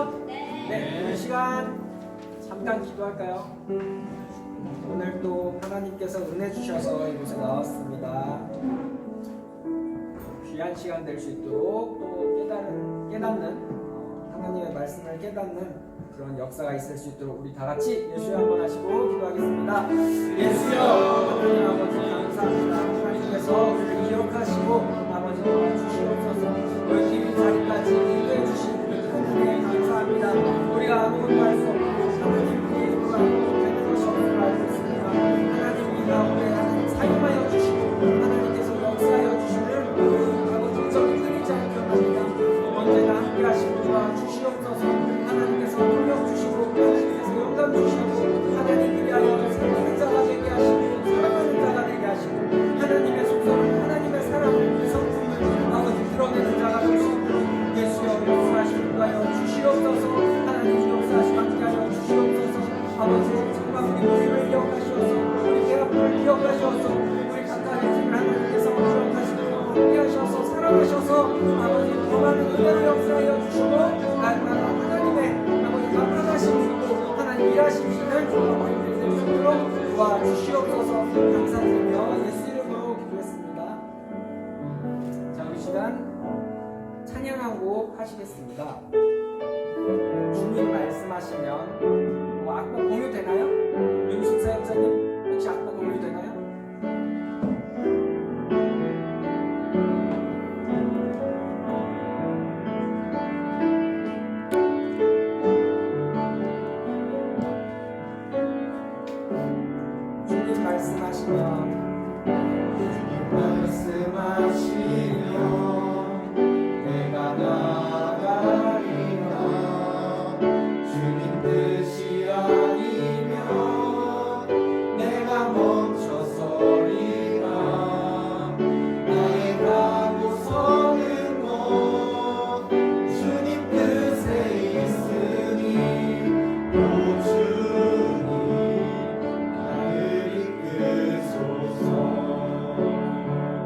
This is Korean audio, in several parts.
준비되셨죠? 네. 이 시간 잠깐 기도할까요? 오늘 또 하나님께서 은혜 주셔서 이곳에 나왔습니다. 귀한 시간 될 수 있도록 또 깨닫는 하나님의 말씀을 깨닫는 그런 역사가 있을 수 있도록 우리 다 같이 예수여 한번 하시고 기도하겠습니다. 예수여, 하나님 아버지 감사합니다. 하나님께서 우리를 기억하시고 아버지 도와주시옵소서. 여기 이 자리까지 인도해 주신 그 은혜 감사합니다. 우리가 아무것도 할 수 없고 하나님께 이름으로 아무것도 되는 것이 없음을 알고 있습니다. 하나님 이 가운데 하나님 사용하여 주시고 하나님께서 역사하여 주시는 그 아버지 은정이 끊이지 않게 합니다. 언제나 함께 하시고 도와주시옵소서. 하나님께서 능력 주시고 하나님께서 영감 주시고 하나님 위하여 살리는 자가 되게 하시고 사랑하는 자가 되게 하시고 하나님의 속성을 하나님의 사랑을 성품을 아버지 드러내는 자가 될 수 있도록 예수여 역사하시고 하여 주시옵소서. 하나님 역사하시고 함께하여 주시옵소서. 아버지 정말 우리 모임을 기억하시옵소서. 우리 대학교를 기억하시옵소서. 우리 각각의 팀을 하나님께서 기억하시고 함께하셔서 사랑하셔서 아버지 더 많은 은혜를 역사하여 주시고 날마다 하나님의 아버지 감당하신 일로 하나님 일하시는 모임들 될 수 있도록 도와주시옵소서. 감사드리며 예수 이름으로 기도했습니다. 자, 우리 시간 찬양한 곡 하시겠습니다. 주님 말씀하시면 악보 공유되나요? 윤숙 사역자님 혹시 악보 공유되나요? 주님 말씀하시면 내가 나가리라. 주님 뜻이 아니면 내가 멈춰서리라. 나의 가고서는 뭐 주님 뜻에 있으니 오 주님 나를 이끄소서.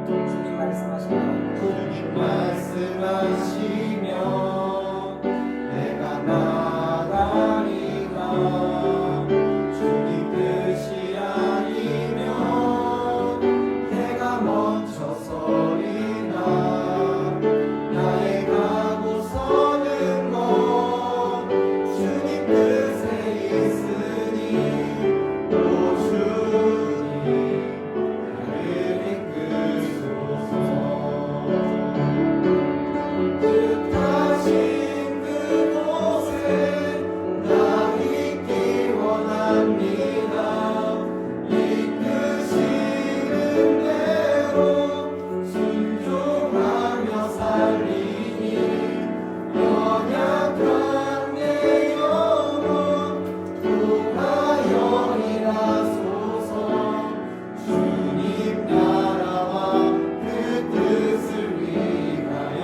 주님 말씀하시면 주님 말씀하시면 내가 나가리라. 주님 뜻이 아니면 내가 멈춰서리라. 나의 가고서는 뭐 주님 뜻에 있으니 오 주님 나를 이끄소서. 뜻하신 그곳에 나 있기 원합니다. 이끄시는 대로 순종하며 살리니 연약한 내 영혼 구하여 일하소서. 주님 나라와 그 뜻을 위하여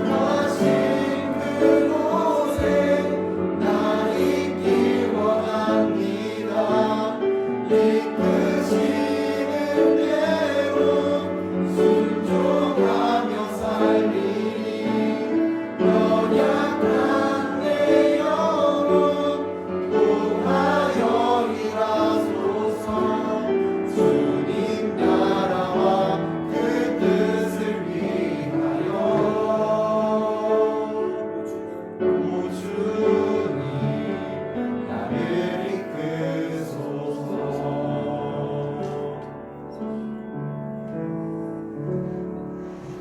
뜻하신 그곳에 나 있기 원합니다. 이끄시는 대로 순종하며 살리니 연약한 내 영혼 구하여 일하소서. 주님 나라와 그 뜻을 위하여 오 주님 나를 이끄소서.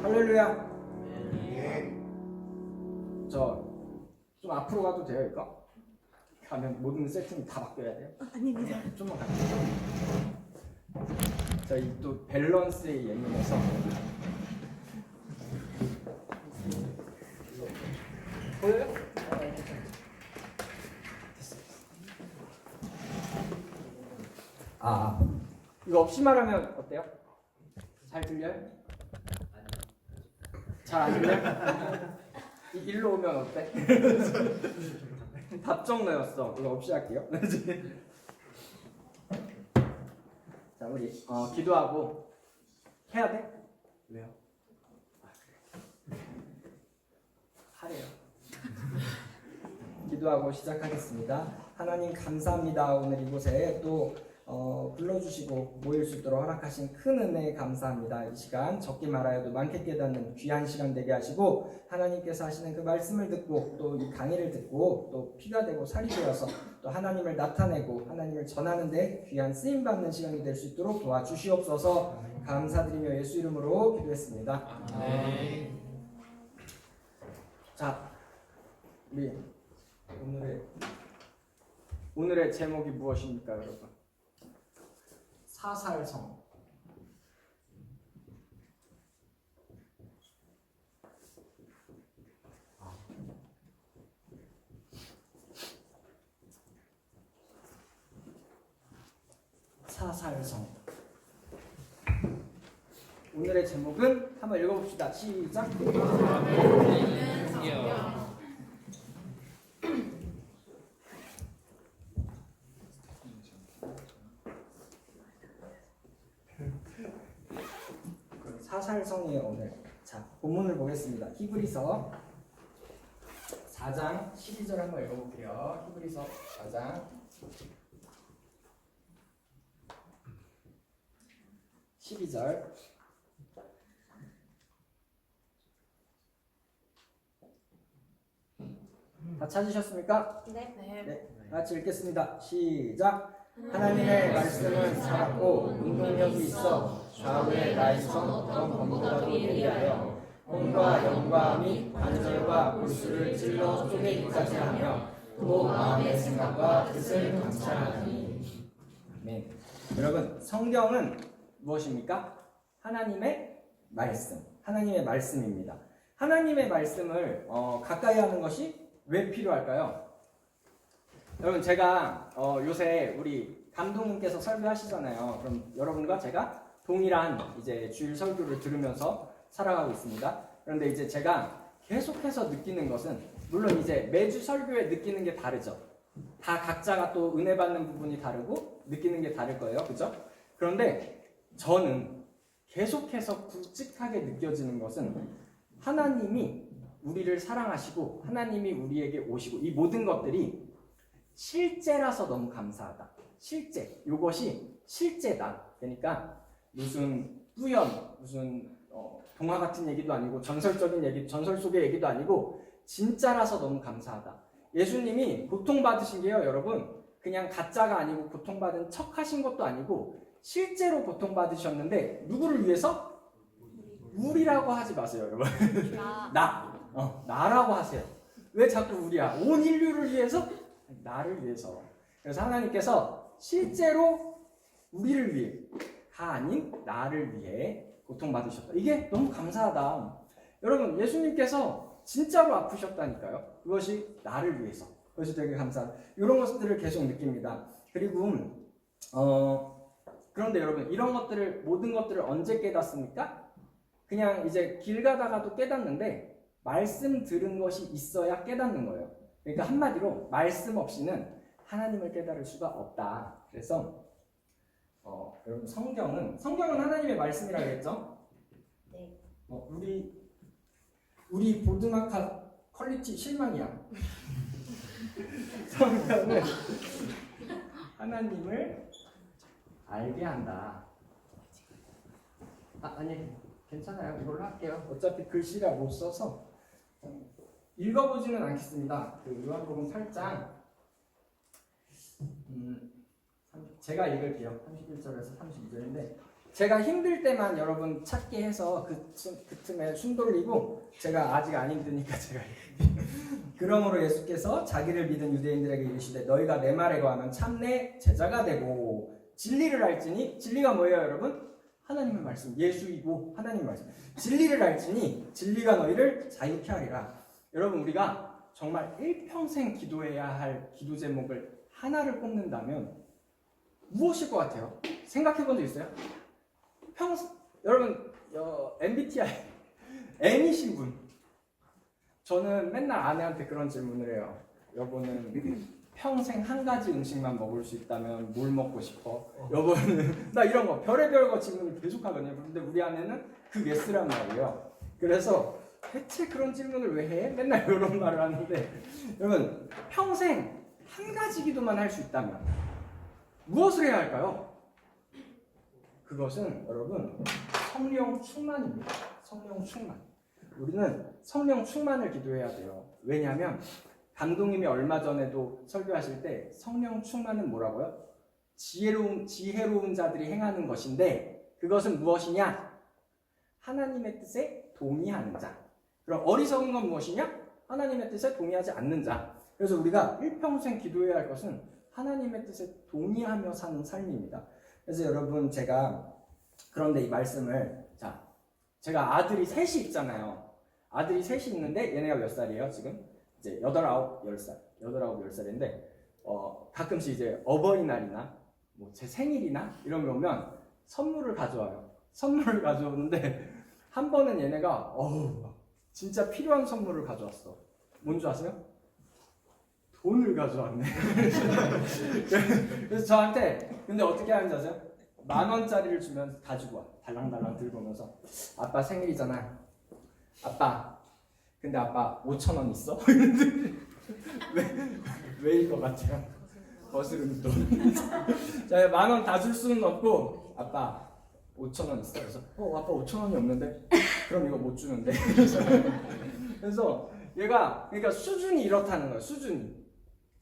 할렐루야. 저 좀 앞으로 가도 돼요 이거? 가면 모든 세팅이 다 바뀌어야 돼요? 아닙니다. 좀만 갈게요. 저희 또 밸런스에 예민해서 보여요? 이거 없이 말하면 어때요? 잘 들려요? 잘 안 들려요? 일로 오면 어때? 답정 너였어. 이거 없이 할게요. 자, 우리 기도하고 해야 돼? 왜요? 하래요. 기도하고 시작하겠습니다. 하나님 감사합니다. 오늘 이곳에 또 불러주시고 모일 수 있도록 허락하신 큰 은혜에 감사합니다. 이 시간 적게 말하여도 많게 깨닫는 귀한 시간 되게 하시고 하나님께서 하시는 그 말씀을 듣고 또 이 강의를 듣고 또 피가 되고 살이 되어서 또 하나님을 나타내고 하나님을 전하는데 귀한 쓰임받는 시간이 될 수 있도록 도와주시옵소서. 감사드리며 예수 이름으로 기도했습니다. 자, 우리 오늘의 제목이 무엇입니까, 여러분? 사살성. 사살성. 오늘의 제목은 한번 읽어봅시다. 시작. 사살성이에요 오늘. 자, 본문을 보겠습니다. 히브리서 4장 12절 한번 읽어볼게요. 히브리서 4장 12절. 다 찾으셨습니까? 네. 네, 같이 읽겠습니다. 시작. 하나님의 말씀은 살았고 운동력이 있어 좌우의 나이선 어떤 검보다도 예리하여 혼과 영과 및 관절과 골수를 찔러 쪼개기까지 하며 또 마음의 생각과 뜻을 감찰하니. 아멘. 여러분, 성경은 무엇입니까? 하나님의 말씀. 하나님의 말씀입니다. 하나님의 말씀을 가까이 하는 것이 왜 필요할까요? 여러분, 제가 요새 우리 감독님께서 설교하시잖아요. 그럼 여러분과 제가 동일한 이제 주일 설교를 들으면서 살아가고 있습니다. 그런데 이제 제가 계속해서 느끼는 것은, 물론 이제 매주 설교에 느끼는 게 다르죠. 다 각자가 또 은혜 받는 부분이 다르고 느끼는 게 다를 거예요. 그죠? 그런데 저는 계속해서 굵직하게 느껴지는 것은 하나님이 우리를 사랑하시고 하나님이 우리에게 오시고 이 모든 것들이 실제라서 너무 감사하다. 실제. 이것이 실제다. 그러니까 무슨 뿌연, 무슨 동화 같은 얘기도 아니고 전설적인 얘기, 전설 속의 얘기도 아니고 진짜라서 너무 감사하다. 예수님이 고통받으신 게요, 여러분, 그냥 가짜가 아니고 고통받은 척 하신 것도 아니고 실제로 고통받으셨는데 누구를 위해서? 우리라고 하지 마세요, 여러분. 나라고 하세요. 왜 자꾸 우리야? 온 인류를 위해서? 나를 위해서. 그래서 하나님께서 실제로 우리를 위해가 아닌 나를 위해 고통받으셨다. 이게 너무 감사하다. 여러분, 예수님께서 진짜로 아프셨다니까요. 그것이 나를 위해서. 그것이 되게 감사하다. 이런 것들을 계속 느낍니다. 그리고 그런데 여러분, 이런 것들을, 모든 것들을 언제 깨닫습니까? 그냥 이제 길 가다가도 깨닫는데 말씀 들은 것이 있어야 깨닫는 거예요. 그러니까 한마디로 말씀 없이는 하나님을 깨달을 수가 없다. 그래서 여러분, 성경은 하나님의 말씀이라고 했죠? 네. 우리 보드마카 퀄리티 실망이야. 성경은 하나님을 알게 한다. 아니 괜찮아요. 이걸로 할게요. 어차피 글씨라 못 써서 읽어보지는 않겠습니다. 그 요한복음 8장 제가 읽을게요. 31절에서 32절인데 제가 힘들 때만 여러분 찾게 해서 그 틈에 숨 돌리고 제가 아직 안 힘드니까 제가 그러므로 예수께서 자기를 믿은 유대인들에게 이르시되 너희가 내 말에 거하면 참내 제자가 되고 진리를 알지니. 진리가 뭐예요, 여러분? 하나님의 말씀, 예수이고 하나님의 말씀. 진리를 알지니 진리가 너희를 자유케 하리라. 여러분, 우리가 정말 일평생 기도해야 할 기도 제목을 하나를 꼽는다면 무엇일 것 같아요? 생각해 본 적 있어요? 여러분, MBTI M이신 분. 저는 맨날 아내한테 그런 질문을 해요. 여보는 평생 한 가지 음식만 먹을 수 있다면 뭘 먹고 싶어? 여보는 나 이런 거 별의별 거 질문을 계속 하거든요. 근데 우리 아내는 그 예스란 말이에요. 그래서 대체 그런 질문을 왜 해? 맨날 이런 말을 하는데 여러분 평생 한 가지 기도만 할 수 있다면 무엇을 해야 할까요? 그것은 여러분 성령 충만입니다. 성령 충만. 우리는 성령 충만을 기도해야 돼요. 왜냐하면 감독님이 얼마 전에도 설교하실 때 성령 충만은 뭐라고요? 지혜로운 자들이 행하는 것인데 그것은 무엇이냐? 하나님의 뜻에 동의하는 자. 그럼 어리석은 건 무엇이냐? 하나님의 뜻에 동의하지 않는 자. 그래서 우리가 일평생 기도해야 할 것은 하나님의 뜻에 동의하며 사는 삶입니다. 그래서 여러분 그런데 이 말씀을 제가 아들이 셋이 있잖아요. 아들이 셋이 있는데 얘네가 몇 살이에요 지금? 이제 8, 9, 10살. 8, 9, 10살인데 가끔씩 이제 어버이날이나 뭐 제 생일이나 이런 거 오면 선물을 가져와요. 선물을 가져오는데 한 번은 얘네가 진짜 필요한 선물을 가져왔어. 뭔지 아세요? 돈을 가져왔네. 그래서 저한테 근데 어떻게 하는지 아세요? 10,000원짜리를 주면 가지고 와. 달랑달랑 들고 오면서 아빠 생일이잖아. 아빠 근데 아빠 5,000원 있어? 왜일 것 같아요? 거스름 돈. 자, 10,000원 다 줄 수는 없고 아빠 5,000원 있어. 그래서 아빠 5,000원이 없는데 그럼 이거 못 주는데. 그래서 얘가 그러니까 수준이 이렇다는 거예요. 수준이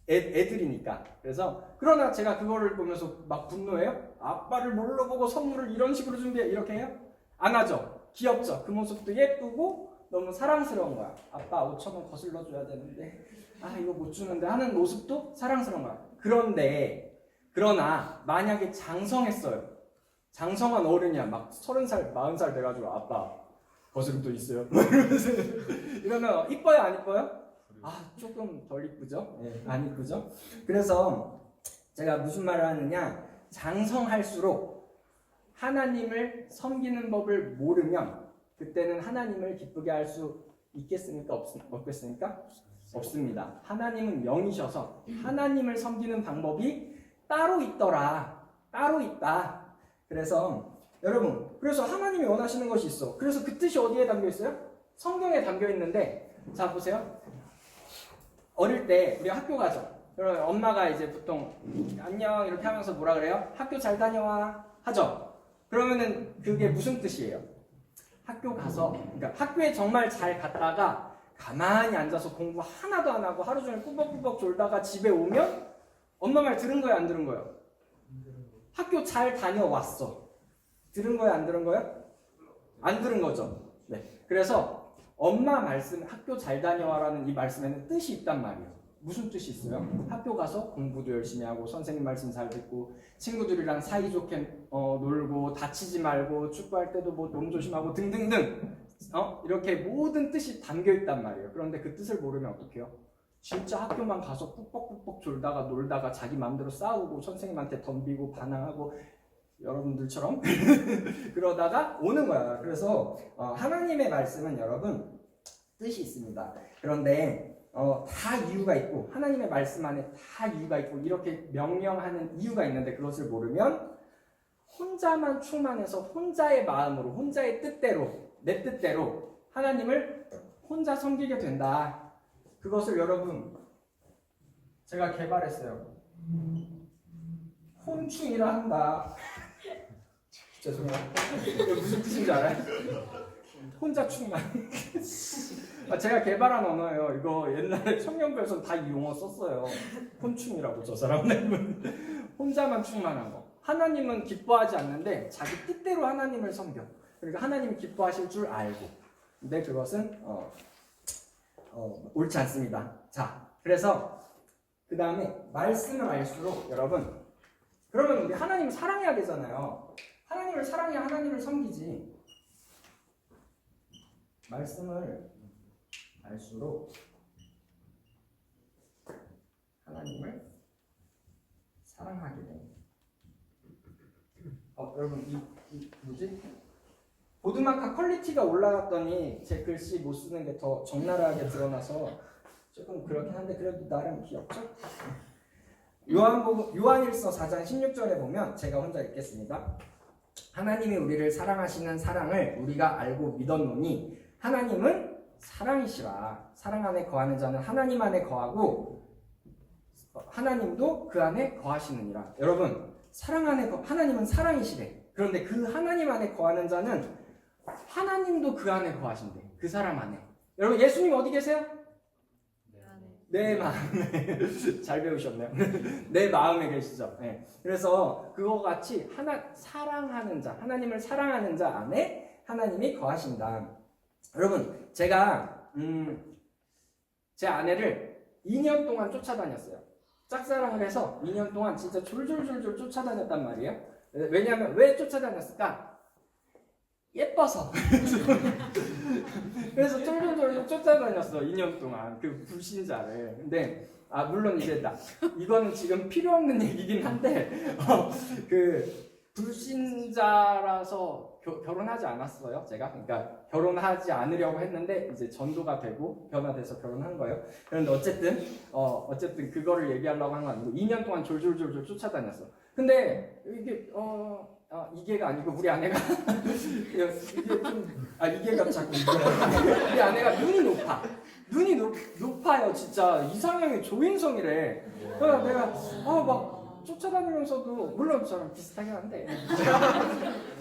애들이니까. 그래서 그러나 제가 그거를 보면서 막 분노해요. 아빠를 뭘로 보고 선물을 이런 식으로 준비해 이렇게 해요? 안 하죠. 귀엽죠. 그 모습도 예쁘고 너무 사랑스러운 거야. 아빠 5,000원 거슬러 줘야 되는데 이거 못 주는데 하는 모습도 사랑스러운 거야. 그러나 만약에 장성했어요. 장성한 어른이야. 막 30살, 40살 돼가지고 아빠 거스름도 있어요. 이러면 이뻐요, 안 이뻐요? 조금 덜 이쁘죠? 네, 안 이쁘죠? 그래서 제가 무슨 말을 하느냐, 장성할수록 하나님을 섬기는 법을 모르면 그때는 하나님을 기쁘게 할 수 있겠습니까? 없겠습니까? 없습니다. 하나님은 영이셔서 하나님을 섬기는 방법이 따로 있더라. 따로 있다. 그래서 여러분, 그래서 하나님이 원하시는 것이 있어. 그래서 그 뜻이 어디에 담겨 있어요? 성경에 담겨 있는데, 자 보세요. 어릴 때 우리 학교 가죠. 그러면 엄마가 이제 보통 안녕 이렇게 하면서 뭐라 그래요? 학교 잘 다녀와 하죠. 그러면은 그게 무슨 뜻이에요? 학교 가서, 그러니까 학교에 정말 잘 갔다가 가만히 앉아서 공부 하나도 안 하고 하루 종일 꾸벅꾸벅 졸다가 집에 오면 엄마 말 들은 거예요, 안 들은 거예요? 학교 잘 다녀왔어. 들은 거예요, 안 들은 거예요? 안 들은 거죠. 네. 그래서 엄마 말씀, 학교 잘 다녀와라는 이 말씀에는 뜻이 있단 말이에요. 무슨 뜻이 있어요? 학교 가서 공부도 열심히 하고 선생님 말씀 잘 듣고 친구들이랑 사이좋게 놀고 다치지 말고 축구할 때도 뭐 몸 조심하고 등등등 이렇게 모든 뜻이 담겨 있단 말이에요. 그런데 그 뜻을 모르면 어떡해요? 진짜 학교만 가서 꾹뻑꾹뻑 졸다가 놀다가 자기 마음대로 싸우고 선생님한테 덤비고 반항하고 여러분들처럼 그러다가 오는 거야. 그래서 하나님의 말씀은 여러분 뜻이 있습니다. 그런데 다 이유가 있고 하나님의 말씀 안에 다 이유가 있고 이렇게 명령하는 이유가 있는데 그것을 모르면 혼자만 충만해서 혼자의 마음으로 혼자의 뜻대로 내 뜻대로 하나님을 혼자 섬기게 된다. 그것을 여러분 제가 개발했어요. 혼충이라 한다. 죄송해요. 이게 무슨 뜻인지 알아요? 혼자 충만. 제가 개발한 언어예요. 이거 옛날에 청년부에서 다 이 용어 썼어요. 혼충이라고 저 사람들은. 혼자만 충만한 거. 하나님은 기뻐하지 않는데 자기 뜻대로 하나님을 섬겨. 그러니까 하나님이 기뻐하실 줄 알고. 근데 그것은 옳지 않습니다. 자, 그래서 그 다음에 말씀을 알수록 여러분 그러면 우리 하나님을 사랑해야 되잖아요. 하나님을 사랑해야 하나님을 섬기지. 말씀을 알수록 하나님을 사랑하게 됩니다. 여러분 뭐지? 보드마카 퀄리티가 올라갔더니 제 글씨 못 쓰는 게 더 적나라하게 드러나서 조금 그렇긴 한데 그래도 나름 귀엽죠? 요한일서 4장 16절에 보면 제가 혼자 읽겠습니다. 하나님이 우리를 사랑하시는 사랑을 우리가 알고 믿었노니 하나님은 사랑이시라. 사랑 안에 거하는 자는 하나님 안에 거하고 하나님도 그 안에 거하시느니라. 여러분, 사랑 안에 하나님은 사랑이시래. 그런데 그 하나님 안에 거하는 자는 하나님도 그 안에 거하신대. 그 사람 안에. 여러분, 예수님 어디 계세요? 내 마음에. 잘 배우셨네요. 내 마음에 계시죠. 네. 그래서 그거 같이 사랑하는 자, 하나님을 사랑하는 자 안에 하나님이 거하신다. 여러분, 제가 제 아내를 2년 동안 쫓아다녔어요. 짝사랑을 해서 2년 동안 진짜 졸졸졸졸 쫓아다녔단 말이에요. 왜냐하면 왜 쫓아다녔을까? 예뻐서. 그래서 쫄쫄쫄 쫓아다녔어 2년 동안 그 불신자를. 근데 물론 이제 이거는 지금 필요 없는 얘기긴 한데 그 불신자라서 결혼하지 않았어요 제가. 그러니까 결혼하지 않으려고 했는데 이제 전도가 되고 변화돼서 결혼한 거예요. 그런데 어쨌든 그거를 얘기하려고 한 건 아니고 2년 동안 졸졸졸졸 쫓아다녔어. 근데 이게가 아니고 우리 아내가 이게가 자꾸 우리 아내가 눈이 높아요. 진짜 이상형이 조인성이래. 그래서 내가 막 쫓아다니면서도 물론 저랑 비슷하긴 한데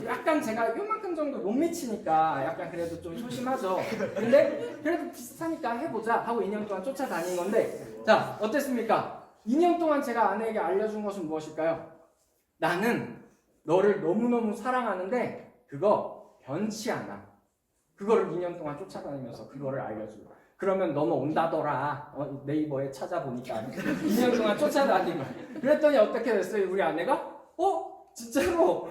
약간 제가 요만큼 정도 못 미치니까 약간 그래도 좀 소심하죠. 근데 그래도 비슷하니까 해보자 하고 2년 동안 쫓아다닌 건데, 자, 어땠습니까? 2년 동안 제가 아내에게 알려준 것은 무엇일까요? 나는 너를 너무너무 사랑하는데 그거 변치 않아. 그거를 2년 동안 쫓아다니면서 그거를 알려주고. 그러면 넘어온다더라. 네이버에 찾아보니까 2년 동안 쫓아다닌 거야. 그랬더니 어떻게 됐어요? 우리 아내가 진짜로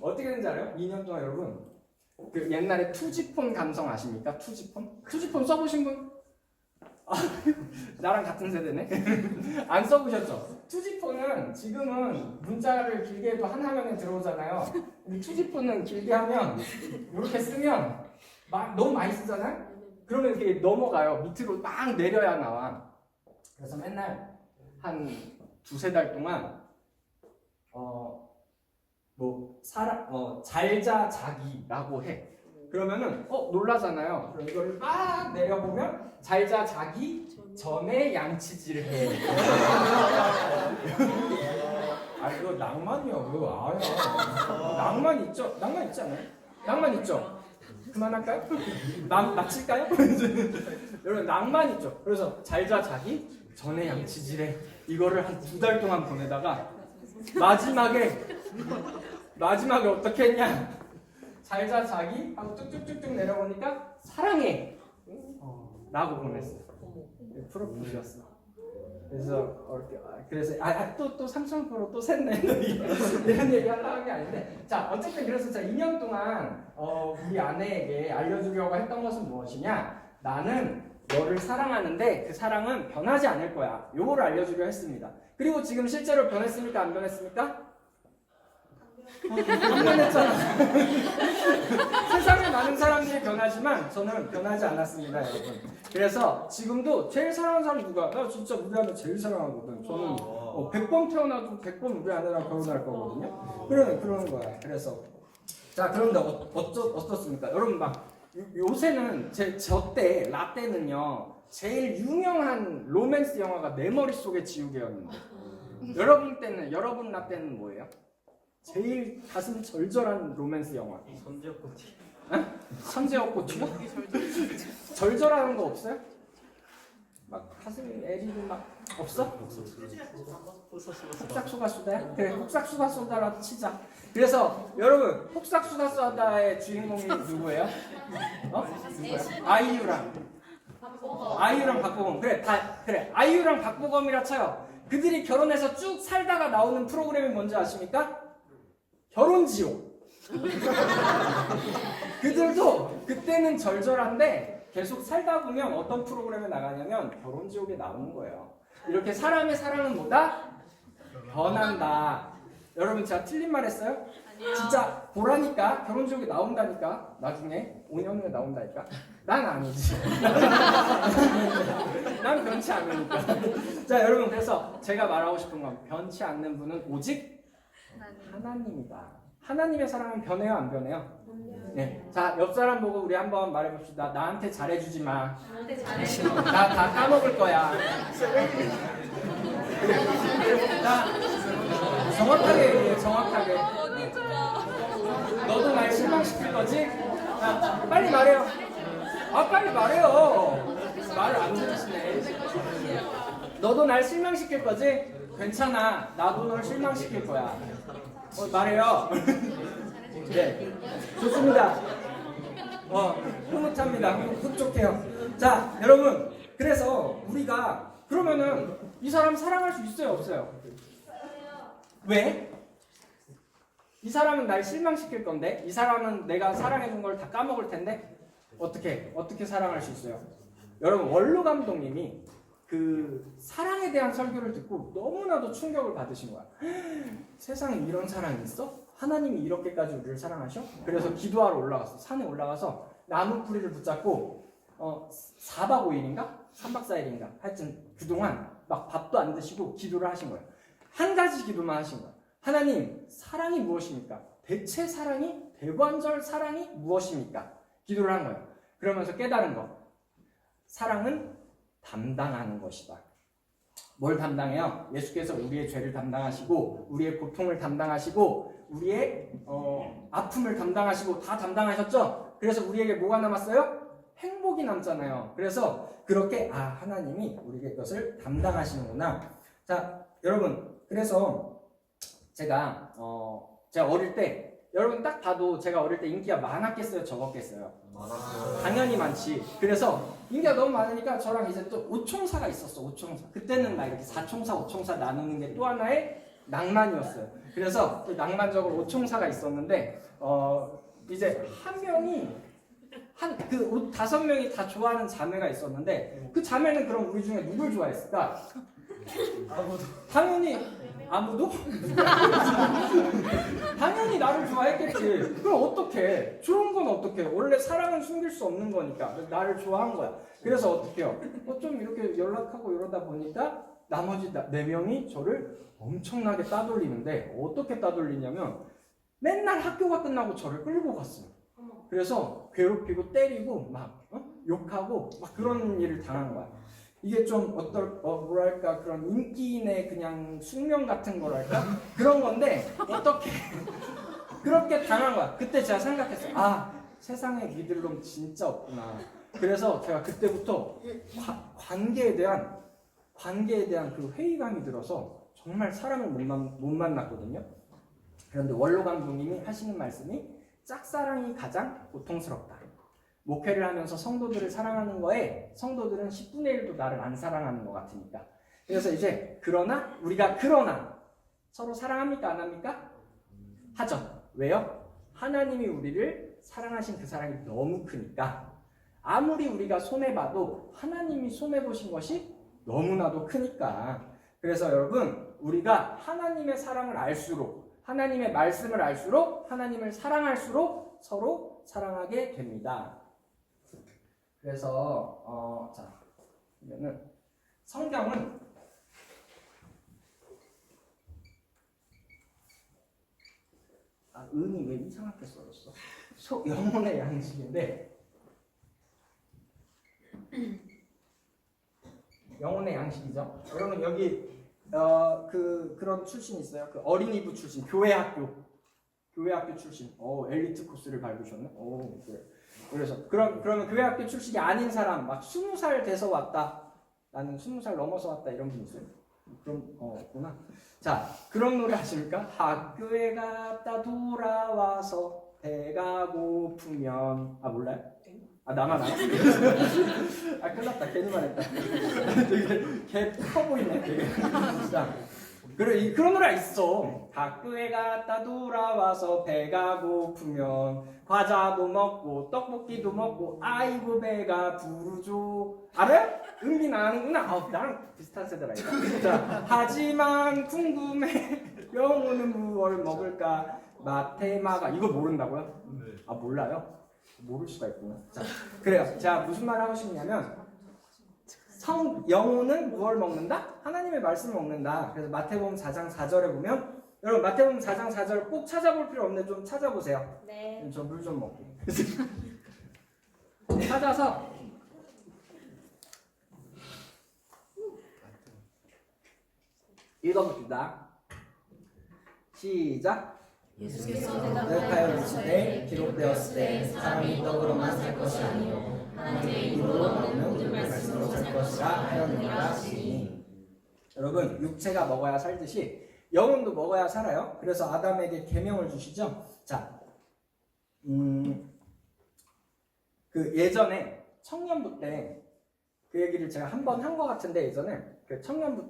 어떻게 된지 알아요? 2년 동안 여러분, 그 옛날에 투지폰 감성 아십니까? 투지폰 써보신 분? 나랑 같은 세대네. 안 써보셨죠? 투지폰은 지금은 문자를 길게 해도 한 화면에 들어오잖아요. 근데 투지폰은 길게 하면 이렇게 쓰면 너무 많이 쓰잖아요. 그러면 이렇게 넘어가요. 밑으로 막 내려야 나와. 그래서 맨날 한 2-3달 동안 잘자 자기라고 해. 그러면은 놀라잖아요. 그럼 이걸 막 내려보면 잘자 자기 전에 양치질 해. 이거 낭만이야. 이거 낭만 있죠? 낭만 있지 않아요? 낭만 있죠? 그만할까요? 마칠까요? 여러분, 낭만 있죠? 그래서 잘자 자기 전에 양치질해. 이거를 한 2달 동안 보내다가 마지막에 어떻게 했냐? 잘자 자기 하고 쭉쭉쭉쭉 내려보니까 사랑해 라고 보냈어. 프로포즈였어. 그래서 또 3000% 또 샜네. 이런 얘기 하려고 한 게 아닌데, 자, 어쨌든 그래서 제가 2년 동안 우리 아내에게 알려주려고 했던 것은 무엇이냐? 나는 너를 사랑하는데 그 사랑은 변하지 않을 거야. 요거를 알려주려 했습니다. 그리고 지금 실제로 변했습니까? 안 변했습니까? 안 변했잖아. 세상에 많은 사람들이 변하지만 저는 변하지 않았습니다, 여러분. 그래서 지금도 제일 사랑하는 사람 누가? 나 진짜 우리 아내 제일 사랑하거든. 저는 100번 태어나도 100번 우리 아내랑 결혼할 거거든요. 그러는 거야. 그래서 자, 그런데 어떻습니까? 여러분, 막 요새는 저 때 라떼는요 제일 유명한 로맨스 영화가 내 머릿속에 지우개였는데, 여러분 라떼는 뭐예요? 제일 가슴 절절한 로맨스 영화. 선지엽꽃이. 선지엽꽃이요? 절절한 거 없어요? 막 가슴이 애리고 막 없어? 폭삭수가수다야? 그래, 폭삭수가수다라도 치자. 그래서 여러분, 폭삭수가수다의 주인공이 누구예요? 누구야? 아이유랑 박보검. 그래, 아이유랑 박보검이라 쳐요. 그들이 결혼해서 쭉 살다가 나오는 프로그램이 뭔지 아십니까? 결혼지옥. 그들도 그때는 절절한데 계속 살다 보면 어떤 프로그램에 나가냐면 결혼지옥에 나오는 거예요. 이렇게 사람의 사랑은 뭐다? 변한다. 여러분, 제가 틀린 말 했어요? 아니요. 진짜 보라니까 결혼지옥에 나온다니까. 나중에 5년 후에 나온다니까. 난 아니지. 난 변치 않으니까. 자, 여러분, 그래서 제가 말하고 싶은 건 변치 않는 분은 오직 하나님이다. 하나님의 사랑은 변해요, 안 변해요? 네. 자, 옆 사람 보고 우리 한번 말해봅시다. 나한테 잘해주지 마. 나한테 잘해줘. 나 다 까먹을 거야. 자, 정확하게 얘기해, 정확하게. 너도 날 실망시킬 거지? 자, 빨리 말해요. 아, 빨리 말해요. 말을 안 들으시네. 너도 날 실망시킬 거지? 괜찮아. 나도 널 실망시킬 거야. 말해요. 네, 좋습니다. 흐뭇합니다. 흡족해요. 자, 여러분, 그래서 우리가 그러면은 이 사람 사랑할 수 있어요, 없어요? 왜? 이 사람은 날 실망시킬 건데, 이 사람은 내가 사랑해준 걸 다 까먹을 텐데, 어떻게 사랑할 수 있어요? 여러분, 원로 감독님이 그 사랑에 대한 설교를 듣고 너무나도 충격을 받으신 거야. 세상에 이런 사랑이 있어? 하나님이 이렇게까지 우리를 사랑하셔? 그래서 기도하러 올라갔어. 산에 올라가서 나무 뿌리를 붙잡고 4박 5일인가? 3박 4일인가? 하여튼 그동안 막 밥도 안 드시고 기도를 하신 거예요. 한 가지 기도만 하신 거예요. 하나님, 사랑이 무엇입니까? 대체 사랑이, 대관절 사랑이 무엇입니까? 기도를 한 거예요. 그러면서 깨달은 거. 사랑은 담당하는 것이다. 뭘 담당해요? 예수께서 우리의 죄를 담당하시고 우리의 고통을 담당하시고 우리의 아픔을 담당하시고 다 담당하셨죠? 그래서 우리에게 뭐가 남았어요? 행복이 남잖아요. 그래서 그렇게 하나님이 우리에게 그것을 담당하시는구나. 자, 여러분, 그래서 제가 어릴 때 여러분 딱 봐도 제가 어릴 때 인기가 많았겠어요, 적었겠어요? 많았어요. 당연히 많지. 그래서 인기가 너무 많으니까 저랑 이제 또 오총사가 있었어. 오총사. 그때는 막 이렇게 사총사, 오총사 나누는 게 또 하나의 낭만이었어요. 그래서 그 낭만적으로 오총사가 있었는데 이제 한 명이 그 5명이 다 좋아하는 자매가 있었는데 그 자매는 그럼 우리 중에 누굴 좋아했을까? 아무도. 당연히 아무도? 당연히 나를 좋아했겠지. 그럼 어떡해? 좋은 건 어떡해? 원래 사랑은 숨길 수 없는 거니까 나를 좋아한 거야. 그래서 어떡해요? 좀 이렇게 연락하고 이러다 보니까 나머지 4명이 저를 엄청나게 따돌리는데 어떻게 따돌리냐면 맨날 학교가 끝나고 저를 끌고 갔어요. 그래서 괴롭히고 때리고 막 욕하고 막 그런 일을 당한 거야. 이게 좀 뭐랄까 그런 인기인의 그냥 숙명 같은 거랄까 그런 건데 어떻게 그렇게 당한 거야. 그때 제가 생각했어요. 세상에 믿을 놈 진짜 없구나. 그래서 제가 그때부터 관계에 대한 그 회의감이 들어서 정말 사람을 못 만났거든요. 그런데 원로 감독님이 하시는 말씀이 짝사랑이 가장 고통스럽다. 목회를 하면서 성도들을 사랑하는 거에 성도들은 10분의 1도 나를 안 사랑하는 것 같으니까. 그래서 이제 우리가 서로 사랑합니까? 안 합니까? 하죠. 왜요? 하나님이 우리를 사랑하신 그 사랑이 너무 크니까. 아무리 우리가 손해봐도 하나님이 손해보신 것이 너무나도 크니까. 그래서 여러분, 우리가 하나님의 사랑을 알수록, 하나님의 말씀을 알수록, 하나님을 사랑할수록 서로 사랑하게 됩니다. 그래서 자, 그러면은 성경은 은이 왜 이상하게 써졌어? 영혼의 양식인데 영혼의 양식이죠. 여러분 여기 그런 출신 있어요? 그 어린이부 출신, 교회 학교 출신. 엘리트 코스를 밟으셨네. 그래. 그래서 그러면 교회 학교 출신이 아닌 사람, 막 20살 돼서 왔다. 나는 20살 넘어서 왔다 이런 분 있어요? 그럼 없구나. 자, 그런 노래 아십니까? 학교에 갔다 돌아와서 배가 고프면 몰라요? 나만 알아? 큰일 났다. 괜히 말했다. 되게 개 커 보이네. 되게. 자, 그런 노래가 있어. 학교에 갔다 돌아와서 배가 고프면 과자도 먹고 떡볶이도 먹고 아이고 배가 부르죠. 알아요? 은빈 아는구나. 나랑 비슷한 세대라 이거. 자, 하지만 궁금해. 영혼은 무엇을 먹을까? 마테마가 이거 모른다고요? 네. 몰라요? 모를 수가 있구나. 자, 그래요. 자, 무슨 말을 하고 싶냐면 영혼은 무엇을 먹는다? 하나님의 말씀을 먹는다. 그래서 마태복음 4장 4절에 보면 여러분 마태복음 4장 4절 꼭 찾아볼 필요 없는데 좀 찾아보세요. 네. 저 물 좀 먹게. 찾아서 읽어봅시다. 시작. 예수께서 대답하여 이르시되 기록되었을 때 사람이 떡으로만 살 것이 아니요 하나님의 입으로 나오는 모든 말씀으로 살 것이라 하였느니라 하시니. 여러분 육체가 먹어야 살듯이 영혼도 먹어야 살아요. 그래서 아담에게 계명을 주시죠. 자, 그 예전에 청년부 때 그 얘기를 제가 한 번 한 것 같은데 예전에 그 청년부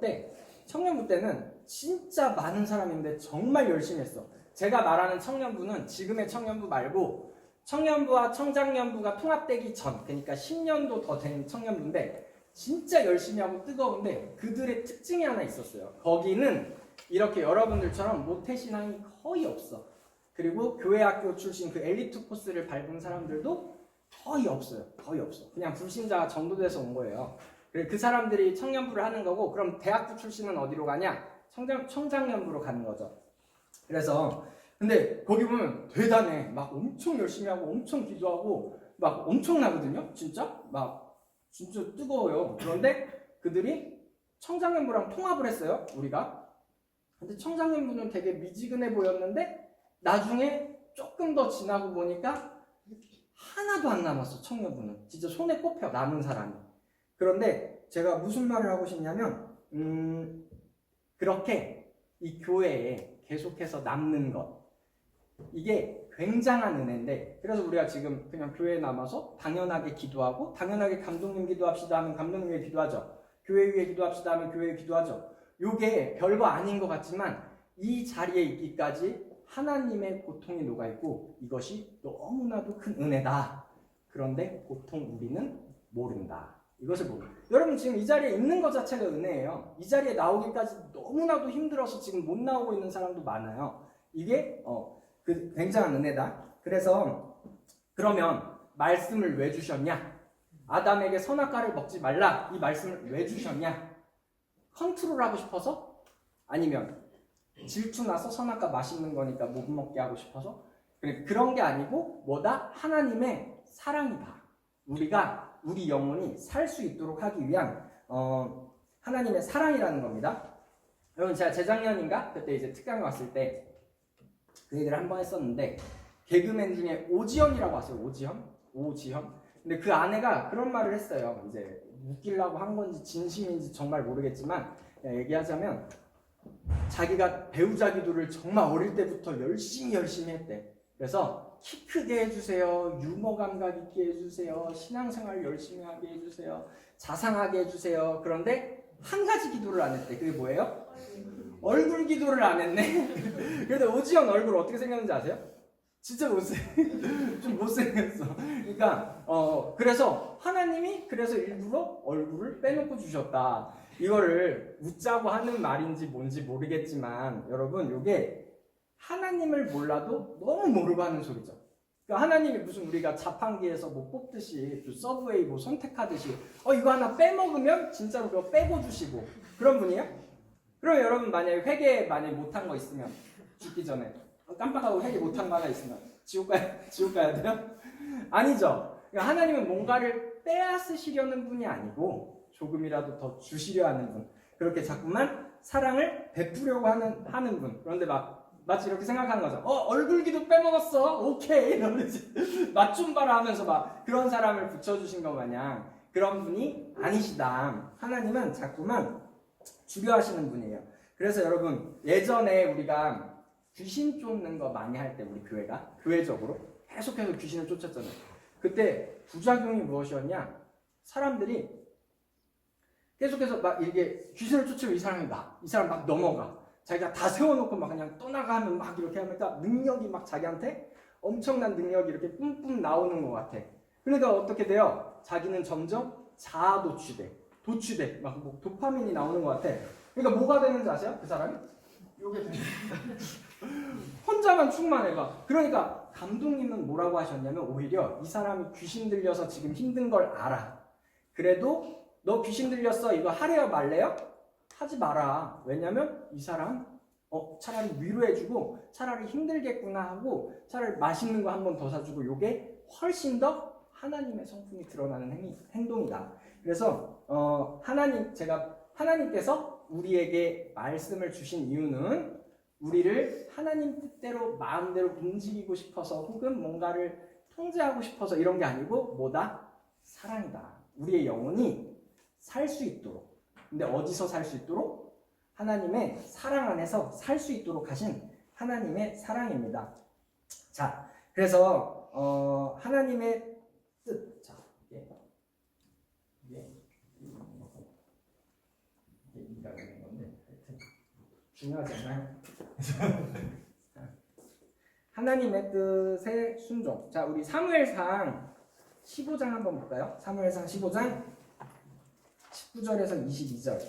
때는 진짜 많은 사람인데 정말 열심히 했어. 제가 말하는 청년부는 지금의 청년부 말고 청년부와 청장년부가 통합되기 전, 그러니까 10년도 더 된 청년부인데 진짜 열심히 하고 뜨거운데 그들의 특징이 하나 있었어요. 거기는 이렇게 여러분들처럼 모태신앙이 거의 없어. 그리고 교회학교 출신 그 엘리트 코스를 밟은 사람들도 거의 없어요. 거의 없어. 그냥 불신자가 전도돼서 온 거예요. 그 사람들이 청년부를 하는 거고, 그럼 대학부 출신은 어디로 가냐? 청장년부로 가는 거죠. 그래서 근데 거기 보면 대단해. 막 엄청 열심히 하고 엄청 기도하고 막 엄청나거든요. 진짜 뜨거워요. 그런데 그들이 청장년부랑 통합을 했어요. 우리가. 근데 청장년부는 되게 미지근해 보였는데 나중에 조금 더 지나고 보니까 하나도 안 남았어. 청년부는 진짜 손에 꼽혀 남은 사람이. 그런데 제가 무슨 말을 하고 싶냐면 그렇게 이 교회에 계속해서 남는 것, 이게 굉장한 은혜인데, 그래서 우리가 지금 그냥 교회에 남아서 당연하게 기도하고, 당연하게 감독님 기도합시다 하면 감독님 위해 기도하죠. 교회 위에 기도합시다 하면 교회 위에 기도하죠. 요게 별거 아닌 것 같지만 이 자리에 있기까지 하나님의 고통이 녹아있고 이것이 너무나도 큰 은혜다. 그런데 보통 우리는 모른다. 이것을 보고, 여러분 지금 이 자리에 있는 것 자체가 은혜예요. 이 자리에 나오기까지 너무나도 힘들어서 지금 못 나오고 있는 사람도 많아요. 이게 그 굉장한 은혜다. 그래서 그러면 말씀을 왜 주셨냐? 아담에게 선악과를 먹지 말라, 이 말씀을 왜 주셨냐? 컨트롤하고 싶어서? 아니면 질투나서 선악과 맛있는 거니까 못 먹게 하고 싶어서? 그런 게 아니고 뭐다? 하나님의 사랑이다. 우리가 우리 영혼이 살 수 있도록 하기 위한 하나님의 사랑이라는 겁니다. 여러분 제가 재작년인가? 그때 이제 특강에 왔을 때 그 얘기를 한 번 했었는데, 개그맨 중에 오지현이라고 아세요? 오지현? 근데 그 아내가 그런 말을 했어요. 이제 웃기려고 한 건지 진심인지 정말 모르겠지만 얘기하자면 자기가 배우자 기도를 정말 어릴 때부터 열심히 했대. 그래서 키 크게 해주세요, 유머 감각 있게 해주세요, 신앙생활 열심히 하게 해주세요, 자상하게 해주세요. 그런데 한 가지 기도를 안 했대. 그게 뭐예요? 얼굴 기도를 안 했네. 그런데 오지현 얼굴 어떻게 생겼는지 아세요? 진짜 좀 못생겼어. 그러니까 그래서 하나님이 그래서 일부러 얼굴을 빼놓고 주셨다. 이거를 웃자고 하는 말인지 뭔지 모르겠지만 여러분, 이게 하나님을 몰라도 너무 모르고 하는 소리죠. 그러니까 하나님이 무슨 우리가 자판기에서 뭐 뽑듯이 서브웨이 뭐 선택하듯이 이거 하나 빼먹으면 진짜로 그거 빼고 주시고 그런 분이에요? 그럼 여러분 만약에 회개 못한 거 있으면 죽기 전에 깜빡하고 회개 못한 거 하나 있으면 지옥 가야 돼요? 아니죠. 그러니까 하나님은 뭔가를 빼앗으시려는 분이 아니고 조금이라도 더 주시려 하는 분, 그렇게 자꾸만 사랑을 베푸려고 하는 분. 그런데 마치 이렇게 생각하는 거죠. 얼굴 기도 빼먹었어, 오케이, 이러면서 맛 좀 봐라 하면서 막 그런 사람을 붙여주신 것 마냥 그런 분이 아니시다. 하나님은 자꾸만 주려 하시는 분이에요. 그래서 여러분, 예전에 우리가 귀신 쫓는 거 많이 할 때, 우리 교회가 교회적으로 계속해서 귀신을 쫓았잖아요. 그때 부작용이 무엇이었냐? 사람들이 계속해서 막 이게 귀신을 쫓으면 이 사람 막 넘어가. 자기가 다 세워놓고 막 그냥 떠나가면 막 이렇게 하니까 능력이 막 자기한테 엄청난 능력이 이렇게 뿜뿜 나오는 것 같아. 그러니까 어떻게 돼요? 자기는 점점 자아 도취돼. 막 뭐 도파민이 나오는 것 같아. 그러니까 뭐가 되는지 아세요? 그 사람이? 요게 되는 혼자만 충만해 봐. 그러니까 감독님은 뭐라고 하셨냐면, 오히려 이 사람이 귀신 들려서 지금 힘든 걸 알아. 그래도 너 귀신 들렸어, 이거 하래요 말래요? 하지 마라. 왜냐면 이 사람 차라리 위로해주고 차라리 힘들겠구나 하고 차라리 맛있는 거 한 번 더 사주고 요게 훨씬 더 하나님의 성품이 드러나는 행동이다. 그래서 하나님께서 우리에게 말씀을 주신 이유는 우리를 하나님 뜻대로 마음대로 움직이고 싶어서 혹은 뭔가를 통제하고 싶어서 이런 게 아니고 뭐다? 사랑이다. 우리의 영혼이 살 수 있도록. 근데 어디서 살 수 있도록? 하나님의 사랑 안에서 살 수 있도록 하신 하나님의 사랑입니다. 자, 그래서 하나님의 뜻. 자, 이게 이가 되는 건데 하여튼 중요하지 않아요? 하나님의 뜻에 순종. 자, 우리 사무엘상 15장 한번 볼까요? 사무엘상 15장 19절에서 22절.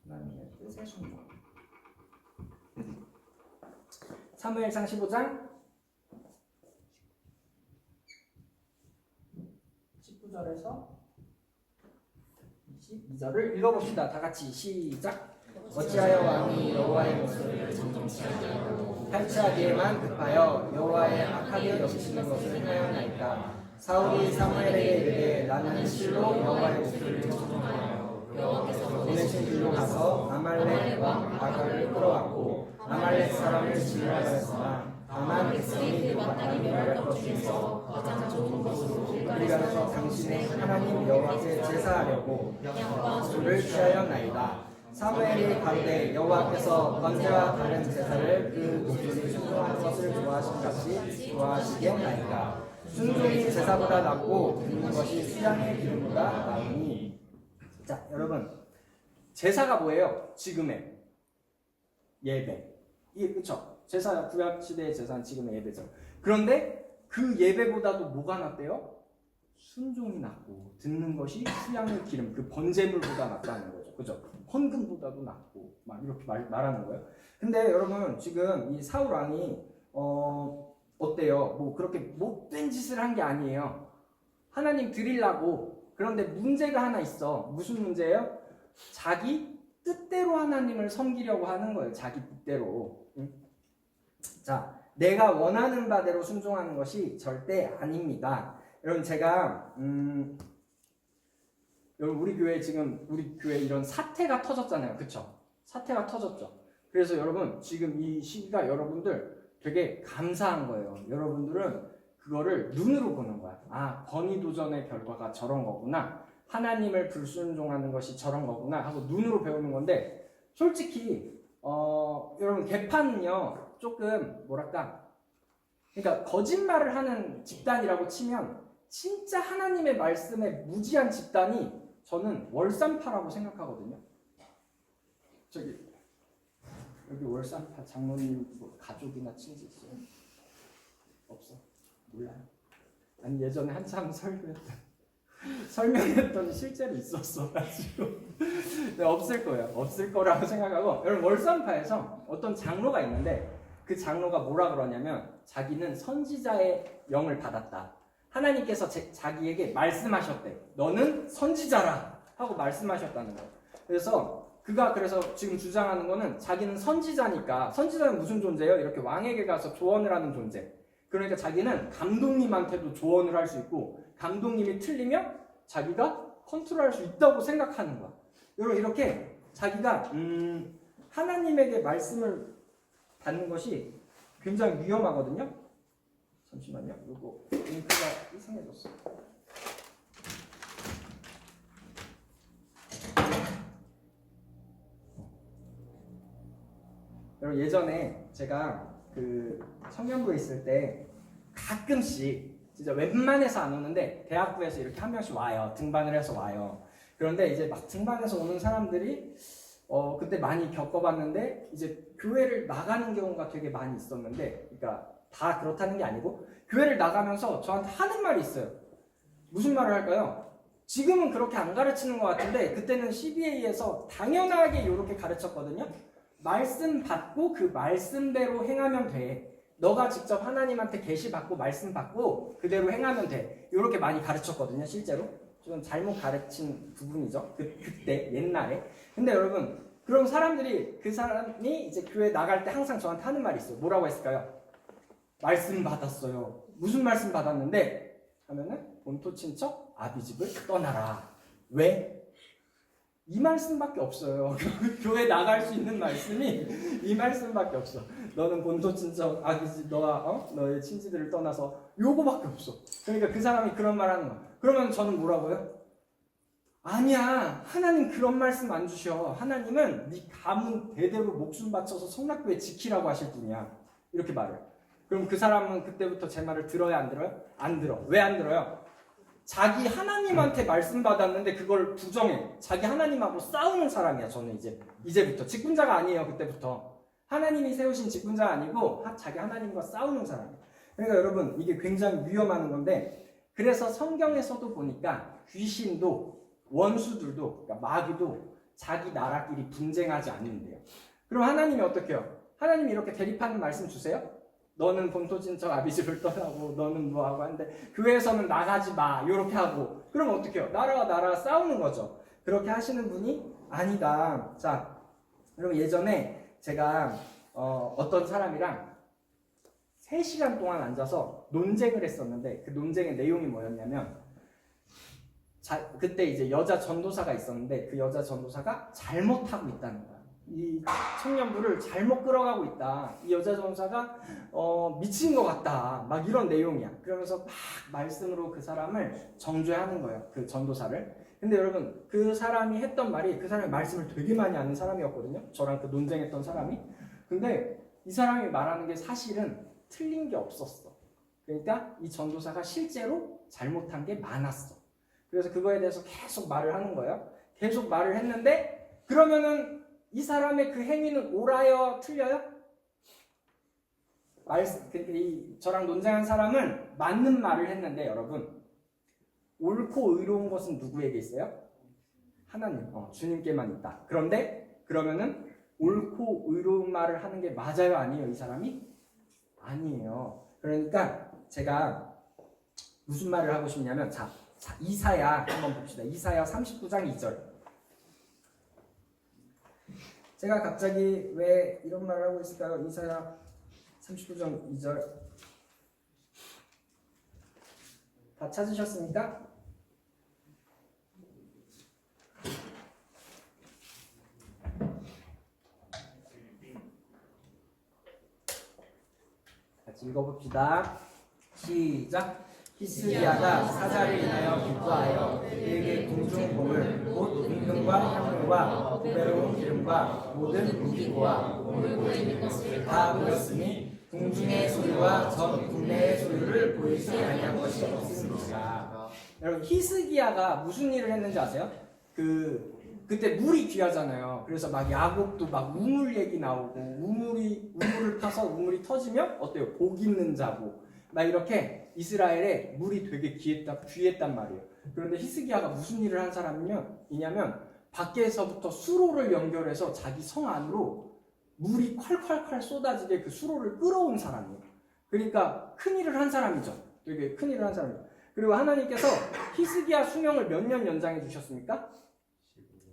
하나님의 뜻에 순종. 사무엘상 15장 19절에서 22절을 읽어봅시다. 다 같이 시작. 어찌하여 왕이 여호와의 목소리를 탈취하기에만 급하여 여호와의 악하게 여기시는 것을 행하였나이까. 사울이 사무엘에게 이르되 나는 실로 여호와의 목소리를 청종하여 여호와께서 보내신 길로 가서 아말렉 왕 아갈을 끌어왔고 아말렉 사람을 진멸하였으나 다만 백성이 그 마땅히 멸할 것 중에서 가장 좋은 것으로 길갈에서 당신의 하나님 여호와께 제사하려고 양과 소를 취하였나이다. 사무엘이 가로되 여호와께서 번제와 다른 제사를 그 목소리 순종하는 것을 좋아하신 같이 좋아하시겠나이까. 순종이 제사보다 낫고 듣는 것이 수양의 기름보다 나으니. 자, 여러분, 제사가 뭐예요? 지금의 예배. 이게 그쵸? 제사, 구약 시대의 제사는 지금의 예배죠. 그런데 그 예배보다도 뭐가 낫대요? 순종이 낫고 듣는 것이 수양의 기름, 그 번제물보다 낫다는 거죠. 그죠? 헌금보다도 낫고 막 이렇게 말하는 거예요. 근데 여러분, 지금 이 사울 왕이 어때요? 뭐 그렇게 못된 짓을 한 게 아니에요. 하나님 드리려고. 그런데 문제가 하나 있어. 무슨 문제예요? 자기 뜻대로 하나님을 섬기려고 하는 거예요. 자기 뜻대로. 응? 자, 내가 원하는 바대로 순종하는 것이 절대 아닙니다. 여러분, 제가 여러분, 우리 교회 이런 사태가 터졌잖아요. 그쵸? 사태가 터졌죠. 그래서 여러분, 지금 이 시기가 여러분들 되게 감사한 거예요. 여러분들은 그거를 눈으로 보는 거야. 아, 권위도전의 결과가 저런 거구나. 하나님을 불순종하는 것이 저런 거구나 하고 눈으로 배우는 건데, 솔직히 여러분, 개판은요 조금 뭐랄까, 그러니까 거짓말을 하는 집단이라고 치면 진짜 하나님의 말씀에 무지한 집단이 저는 월산파라고 생각하거든요. 여기 월산파 장로님 뭐 가족이나 친지 있어요? 없어? 몰라요? 아니, 예전에 한참 설명했더니 실제로 있었어가지고 네, 없을 거예요. 없을 거라고 생각하고. 여러분, 월산파에서 어떤 장로가 있는데 그 장로가 뭐라 그러냐면 자기는 선지자의 영을 받았다. 하나님께서 자기에게 말씀하셨대. 너는 선지자라 하고 말씀하셨다는 거예요. 그래서 지금 주장하는 거는 자기는 선지자니까. 선지자는 무슨 존재예요? 이렇게 왕에게 가서 조언을 하는 존재. 그러니까 자기는 감독님한테도 조언을 할 수 있고, 감독님이 틀리면 자기가 컨트롤할 수 있다고 생각하는 거야. 여러분, 이렇게 자기가 하나님에게 말씀을 받는 것이 굉장히 위험하거든요. 잠시만요. 이거 잉크가 이상해졌어. 여러분, 예전에 제가 그 청년부에 있을 때 가끔씩 진짜 웬만해서 안 오는데 대학부에서 이렇게 한 명씩 와요. 등반을 해서 와요. 그런데 이제 막 등반해서 오는 사람들이 그때 많이 겪어봤는데, 이제 교회를 나가는 경우가 되게 많이 있었는데, 그러니까 다 그렇다는 게 아니고 교회를 나가면서 저한테 하는 말이 있어요. 무슨 말을 할까요? 지금은 그렇게 안 가르치는 것 같은데 그때는 CBA에서 당연하게 이렇게 가르쳤거든요. 말씀 받고 그 말씀대로 행하면 돼. 너가 직접 하나님한테 계시 받고 말씀 받고 그대로 행하면 돼. 이렇게 많이 가르쳤거든요, 실제로. 좀 잘못 가르친 부분이죠. 그때 옛날에. 근데 여러분, 그럼 사람들이 그 사람이 이제 교회 나갈 때 항상 저한테 하는 말이 있어요. 뭐라고 했을까요? 말씀 받았어요. 무슨 말씀 받았는데? 하면은 본토 친척 아비집을 떠나라. 왜? 이 말씀밖에 없어요. 교회 나갈 수 있는 말씀이 이 말씀밖에 없어. 너는 본토 친척 아비집 너와 너의 친지들을 떠나서 요거밖에 없어. 그러니까 그 사람이 그런 말 하는 거야. 그러면 저는 뭐라고요? 아니야, 하나님 그런 말씀 안 주셔. 하나님은 네 가문 대대로 목숨 바쳐서 성락교회 지키라고 하실 분이야. 이렇게 말해요. 그럼 그 사람은 그때부터 제 말을 들어야 안 들어요? 안 들어. 왜 안 들어요? 자기 하나님한테 말씀 받았는데 그걸 부정해. 자기 하나님하고 싸우는 사람이야. 저는 이제부터 직분자가 아니에요. 그때부터 하나님이 세우신 직분자가 아니고 자기 하나님과 싸우는 사람이에요. 그러니까 여러분, 이게 굉장히 위험한 건데, 그래서 성경에서도 보니까 귀신도 원수들도, 그러니까 마귀도 자기 나라끼리 분쟁하지 않는데요. 그럼 하나님이 어떻게 해요? 하나님이 이렇게 대립하는 말씀 주세요? 너는 본토 친척 아비집을 떠나고 너는 뭐하고 하는데 교회에서는 나가지 마 이렇게 하고, 그럼 어떻게 해요? 나라와 나라가 싸우는 거죠. 그렇게 하시는 분이 아니다. 자, 여러분, 예전에 제가 어떤 사람이랑 3시간 동안 앉아서 논쟁을 했었는데, 그 논쟁의 내용이 뭐였냐면, 그때 이제 여자 전도사가 있었는데 그 여자 전도사가 잘못하고 있다는 거야. 이 청년부를 잘못 끌어가고 있다. 이 여자 전도사가 미친 것 같다. 막 이런 내용이야. 그러면서 막 말씀으로 그 사람을 정죄하는 거예요. 그 전도사를. 근데 여러분, 그 사람이 했던 말이, 그 사람이 말씀을 되게 많이 아는 사람이었거든요. 저랑 그 논쟁했던 사람이. 근데 이 사람이 말하는 게 사실은 틀린 게 없었어. 그러니까 이 전도사가 실제로 잘못한 게 많았어. 그래서 그거에 대해서 계속 말을 하는 거예요. 계속 말을 했는데, 그러면은 이 사람의 그 행위는 옳아요? 틀려요? 저랑 논쟁한 사람은 맞는 말을 했는데, 여러분, 옳고 의로운 것은 누구에게 있어요? 하나님, 주님께만 있다. 그런데 그러면은 옳고 의로운 말을 하는 게 맞아요? 아니에요? 이 사람이? 아니에요. 그러니까 제가 무슨 말을 하고 싶냐면, 자, 이사야 한번 봅시다. 이사야 39장 2절. 제가 갑자기 왜 이런 말을 하고 있을까요? 이사야 39장 2절. 다 찾으셨습니까? 같이 읽어봅시다. 시작. 히스기야가 사자를 인하여 기뻐하여 그에게 궁중복을 곧 임금과 향료와 보배로운 기름과 모든 무기고와 오르고 있는 것을 다 보였으니 궁중의 소유와 전 국내의 소유를 보이지 아니한 것이 없습니다. 여러분, 히스기야가 무슨 일을 했는지 아세요? 그때 물이 귀하잖아요. 그래서 막 야곱도 막 우물 얘기 나오고, 우물을 파서 우물이 터지면 어때요? 복 있는 자고, 막 이렇게 이스라엘에 물이 되게 귀했단 말이에요. 그런데 히스기야가 무슨 일을 한 사람이냐면 밖에서부터 수로를 연결해서 자기 성 안으로 물이 콸콸콸 쏟아지게 그 수로를 끌어온 사람이에요. 그러니까 큰일을 한 사람이죠. 되게 큰일을 한 사람이에요. 그리고 하나님께서 히스기야 수명을 몇 년 연장해 주셨습니까?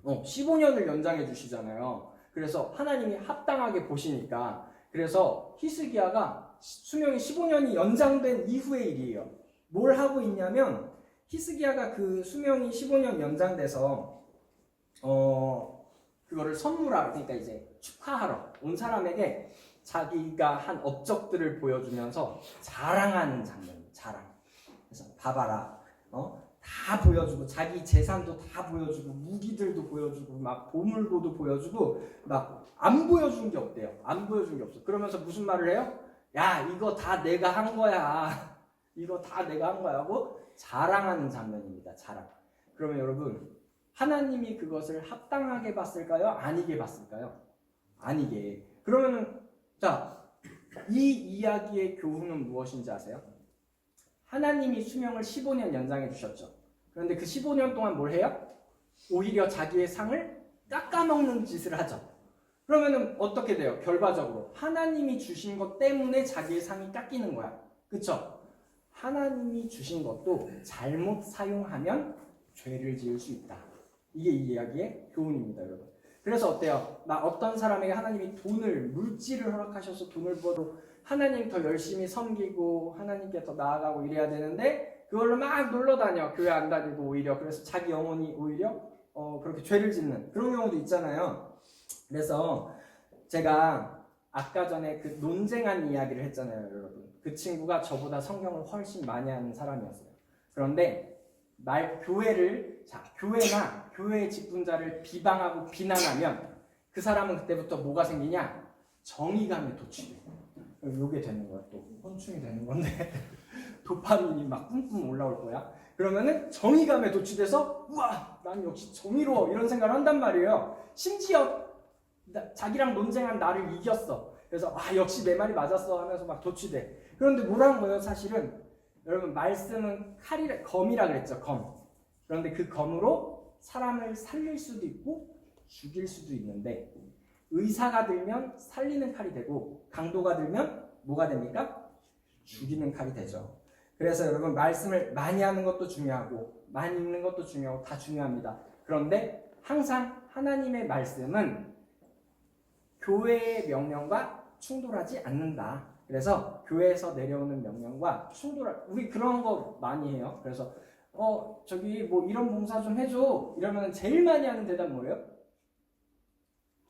15년을 연장해 주시잖아요. 그래서 하나님이 합당하게 보시니까, 그래서 히스기야가 수명이 15년이 연장된 이후의 일이에요. 뭘 하고 있냐면, 히스기야가 그 수명이 15년 연장돼서 그거를 선물하러, 그러니까 이제 축하하러 온 사람에게 자기가 한 업적들을 보여주면서 자랑하는 장면이에요. 자랑. 그래서 봐봐라, 다 보여주고, 자기 재산도 다 보여주고, 무기들도 보여주고, 막 보물고도 보여주고, 막 안 보여준 게 없대요. 안 보여준 게 없어. 그러면서 무슨 말을 해요? 야, 이거 다 내가 한 거야. 이거 다 내가 한 거야 하고 자랑하는 장면입니다. 자랑. 그러면 여러분, 하나님이 그것을 합당하게 봤을까요? 아니게 봤을까요? 아니게. 그러면 자, 이 이야기의 교훈은 무엇인지 아세요? 하나님이 수명을 15년 연장해 주셨죠. 그런데 그 15년 동안 뭘 해요? 오히려 자기의 상을 깎아먹는 짓을 하죠. 그러면은 어떻게 돼요? 결과적으로 하나님이 주신 것 때문에 자기의 상이 깎이는 거야. 그쵸? 하나님이 주신 것도 잘못 사용하면 죄를 지을 수 있다. 이게 이 이야기의 교훈입니다, 여러분. 그래서 어때요? 나 어떤 사람에게 하나님이 돈을, 물질을 허락하셔서 돈을 벌어 하나님 더 열심히 섬기고 하나님께 더 나아가고 이래야 되는데 그걸로 막 놀러 다녀. 교회 안 다니고 오히려. 그래서 자기 영혼이 오히려 그렇게 죄를 짓는 그런 경우도 있잖아요. 그래서 제가 아까 전에 그 논쟁한 이야기를 했잖아요, 여러분. 그 친구가 저보다 성경을 훨씬 많이 하는 사람이었어요. 그런데 교회나 교회의 직분자를 비방하고 비난하면 그 사람은 그때부터 뭐가 생기냐? 정의감에 도취돼. 요게 되는 거야. 또 혼충이 되는 건데 도파민이 막 뿜뿜 올라올 거야. 그러면은 정의감에 도취돼서 우와, 난 역시 정의로워 이런 생각을 한단 말이에요. 심지어 자기랑 논쟁한 나를 이겼어. 그래서 역시 내 말이 맞았어 하면서 막 도취돼. 그런데 뭐라는 거예요? 사실은 여러분 말씀은 검이라 그랬죠. 검. 그런데 그 검으로 사람을 살릴 수도 있고 죽일 수도 있는데 의사가 들면 살리는 칼이 되고 강도가 들면 뭐가 됩니까? 죽이는 칼이 되죠. 그래서 여러분 말씀을 많이 하는 것도 중요하고 많이 읽는 것도 중요하고 다 중요합니다. 그런데 항상 하나님의 말씀은 교회의 명령과 충돌하지 않는다. 그래서 교회에서 내려오는 명령과 우리 그런 거 많이 해요. 그래서 저기 뭐 이런 봉사 좀 해줘 이러면 제일 많이 하는 대답 뭐예요?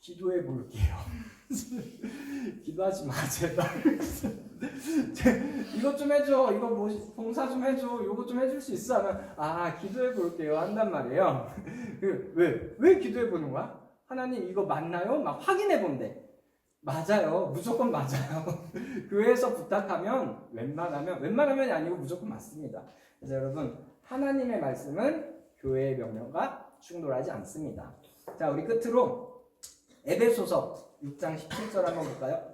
기도해 볼게요. 기도하지 마 제발. 이것 좀 해줘. 이거 뭐 봉사 좀 해줘. 이거 좀 해줄 수 있어 하면 기도해 볼게요 한단 말이에요. 왜 기도해 보는 거야? 하나님 이거 맞나요? 막 확인해 본대. 맞아요. 무조건 맞아요. 교회에서 부탁하면 웬만하면이 아니고 무조건 맞습니다. 그래서 여러분 하나님의 말씀은 교회의 명령과 충돌하지 않습니다. 자, 우리 끝으로 에베소서 6장 17절 한번 볼까요?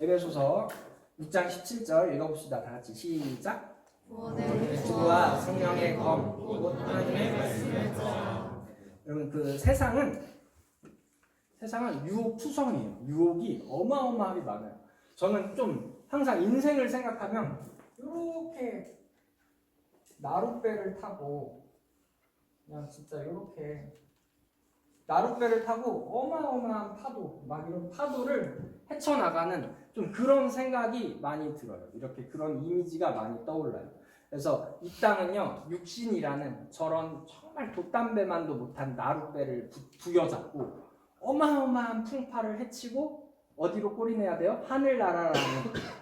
에베소서 6장 17절 읽어봅시다. 다 같이 시작. 주와 성령의 검 곧 하나님의 말씀을 따라. 여러분 그 세상은 유혹투성이에요. 유혹이 어마어마하게 많아요. 저는 좀 항상 인생을 생각하면 이렇게 나룻배를 타고 그냥 진짜 이렇게 나룻배를 타고 어마어마한 파도, 막 이런 파도를 헤쳐나가는 좀 그런 생각이 많이 들어요. 이렇게 그런 이미지가 많이 떠올라요. 그래서 이 땅은요, 육신이라는 저런 정말 돛담배만도 못한 나룻배를 부여잡고 어마어마한 풍파를 헤치고 어디로 꼬리내야 돼요? 하늘나라라는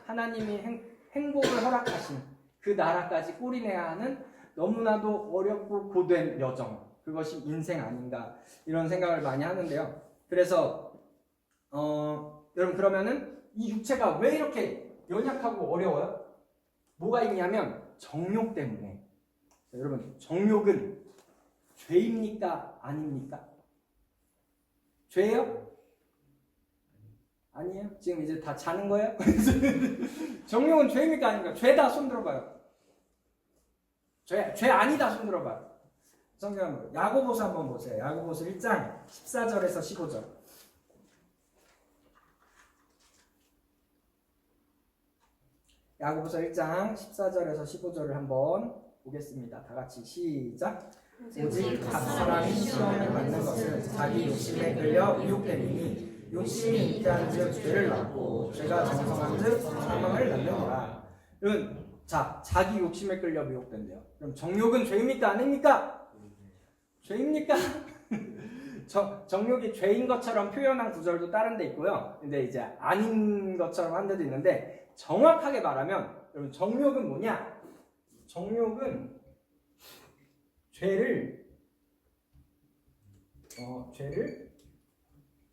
하나님이 행복을 허락하신 그 나라까지 꼬리내야 하는 너무나도 어렵고 고된 여정. 그것이 인생 아닌가 이런 생각을 많이 하는데요. 그래서 여러분 그러면은 이 육체가 왜 이렇게 연약하고 어려워요? 뭐가 있냐면 정욕 때문에. 자, 여러분 정욕은 죄입니까? 아닙니까? 죄예요? 아니에요? 지금 이제 다 자는 거예요? 정욕은 죄입니까? 아닙니까? 죄다 손 들어봐요. 죄 아니다 손 들어봐요. 성경 야고보서 한번 보세요. 야고보서 1장 14절에서 15절. 야고보서 1장 14절에서 15절을 한번 보겠습니다. 다 같이 시작. 오직 각 사람이 시험을 받는 것은 자기 욕심에 끌려 미혹됨이니 욕심이 잉태한즉 죄를 낳고 죄가 장성한즉 사망을 낳느니라. 자, 자기 욕심에 끌려 미혹된대요. 그럼 정욕은 죄입니까? 아닙니까? 죄입니까? 정욕이 죄인 것처럼 표현한 구절도 다른 데 있고요. 근데 이제 아닌 것처럼 한 데도 있는데 정확하게 말하면 여러분 정욕은 뭐냐? 정욕은 죄를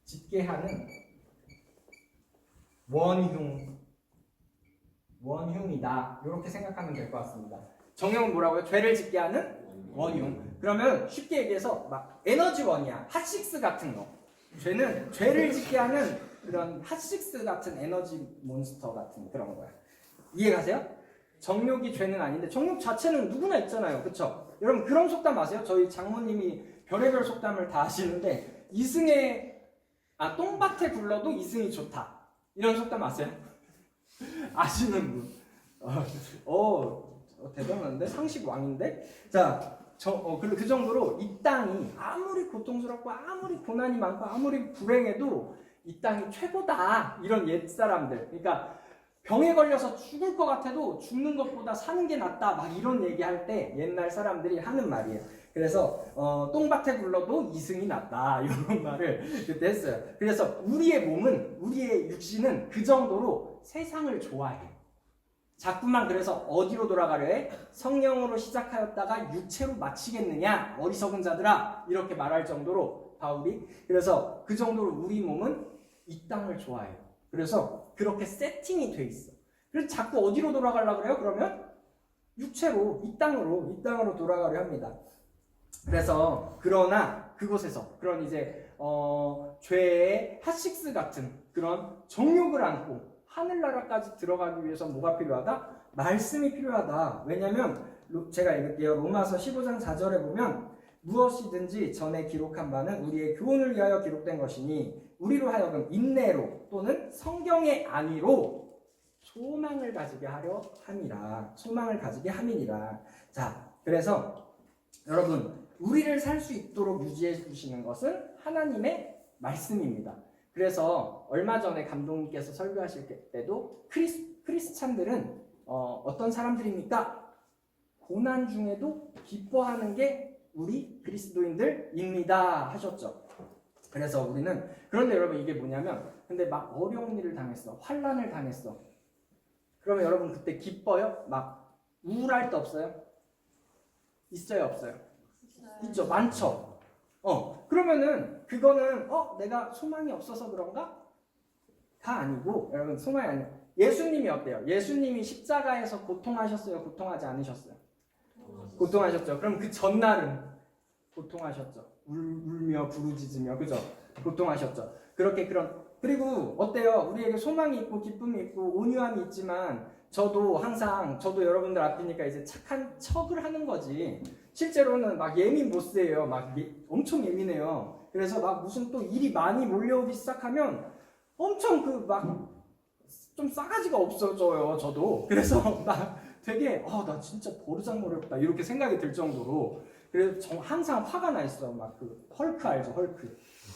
짓게 하는 원흉이다. 이렇게 생각하면 될 것 같습니다. 정욕은 뭐라고요? 죄를 짓게 하는 원흉. 그러면 쉽게 얘기해서 막 에너지원이야. 핫식스 같은 거. 죄는 죄를 짓게 하는 그런 핫식스 같은 에너지 몬스터 같은 그런 거야. 이해가세요? 정욕이 죄는 아닌데 정욕 자체는 누구나 있잖아요. 그쵸? 여러분 그런 속담 아세요? 저희 장모님이 별의별 속담을 다 하시는데 똥밭에 굴러도 이승이 좋다. 이런 속담 아세요? 아시는 분? 대단한데? 상식 왕인데? 자, 그 정도로 이 땅이 아무리 고통스럽고 아무리 고난이 많고 아무리 불행해도 이 땅이 최고다. 이런 옛사람들. 그러니까 병에 걸려서 죽을 것 같아도 죽는 것보다 사는 게 낫다. 막 이런 얘기할 때 옛날 사람들이 하는 말이에요. 그래서 똥밭에 굴러도 이승이 낫다. 이런 말을 그때 했어요. 그래서 우리의 몸은, 우리의 육신은 그 정도로 세상을 좋아해. 자꾸만 그래서 어디로 돌아가려 해? 성령으로 시작하였다가 육체로 마치겠느냐? 어리석은 자들아. 이렇게 말할 정도로 바울이. 그래서 그 정도로 우리 몸은 이 땅을 좋아해요. 그래서 그렇게 세팅이 돼 있어. 그래서 자꾸 어디로 돌아가려고 그래요? 그러면 육체로, 이 땅으로 돌아가려 합니다. 그래서 그러나 그곳에서 그런 이제 죄의 핫식스 같은 그런 정욕을 안고 하늘나라까지 들어가기 위해서 뭐가 필요하다? 말씀이 필요하다. 왜냐하면 제가 읽을게요. 로마서 15장 4절에 보면 무엇이든지 전에 기록한 바는 우리의 교훈을 위하여 기록된 것이니 우리로 하여금 인내로 또는 성경의 안위로 소망을 가지게 하려 함이라. 소망을 가지게 함이니라. 자, 그래서 여러분 우리를 살 수 있도록 유지해 주시는 것은 하나님의 말씀입니다. 그래서 얼마 전에 감독님께서 설교하실 때도 크리스찬들은 어떤 사람들입니까? 고난 중에도 기뻐하는 게 우리 그리스도인들입니다 하셨죠. 그래서 우리는 그런데 여러분 이게 뭐냐면 근데 막 어려운 일을 당했어. 환난을 당했어. 그러면 여러분 그때 기뻐요? 막 우울할 때 없어요? 있어요 없어요? 있죠. 많죠. 그러면은 그거는 내가 소망이 없어서 그런가? 다 아니고 여러분 소망이 아니에요. 예수님이 어때요? 예수님이 십자가에서 고통하셨어요? 고통하지 않으셨어요? 고통하셨죠. 그럼 그 전날은 고통하셨죠. 울며 부르짖으며 그죠? 고통하셨죠. 그리고 어때요? 우리에게 소망이 있고 기쁨이 있고 온유함이 있지만 저도 여러분들 앞이니까 이제 착한 척을 하는 거지. 실제로는 막 예민 보스예요. 막 엄청 예민해요. 그래서 막 무슨 또 일이 많이 몰려오기 시작하면 엄청 좀 싸가지가 없어져요. 저도. 그래서 막 되게 나 진짜 버르장머리없다 이렇게 생각이 들 정도로 그래서 항상 화가 나 있어. 막 그 헐크 알죠?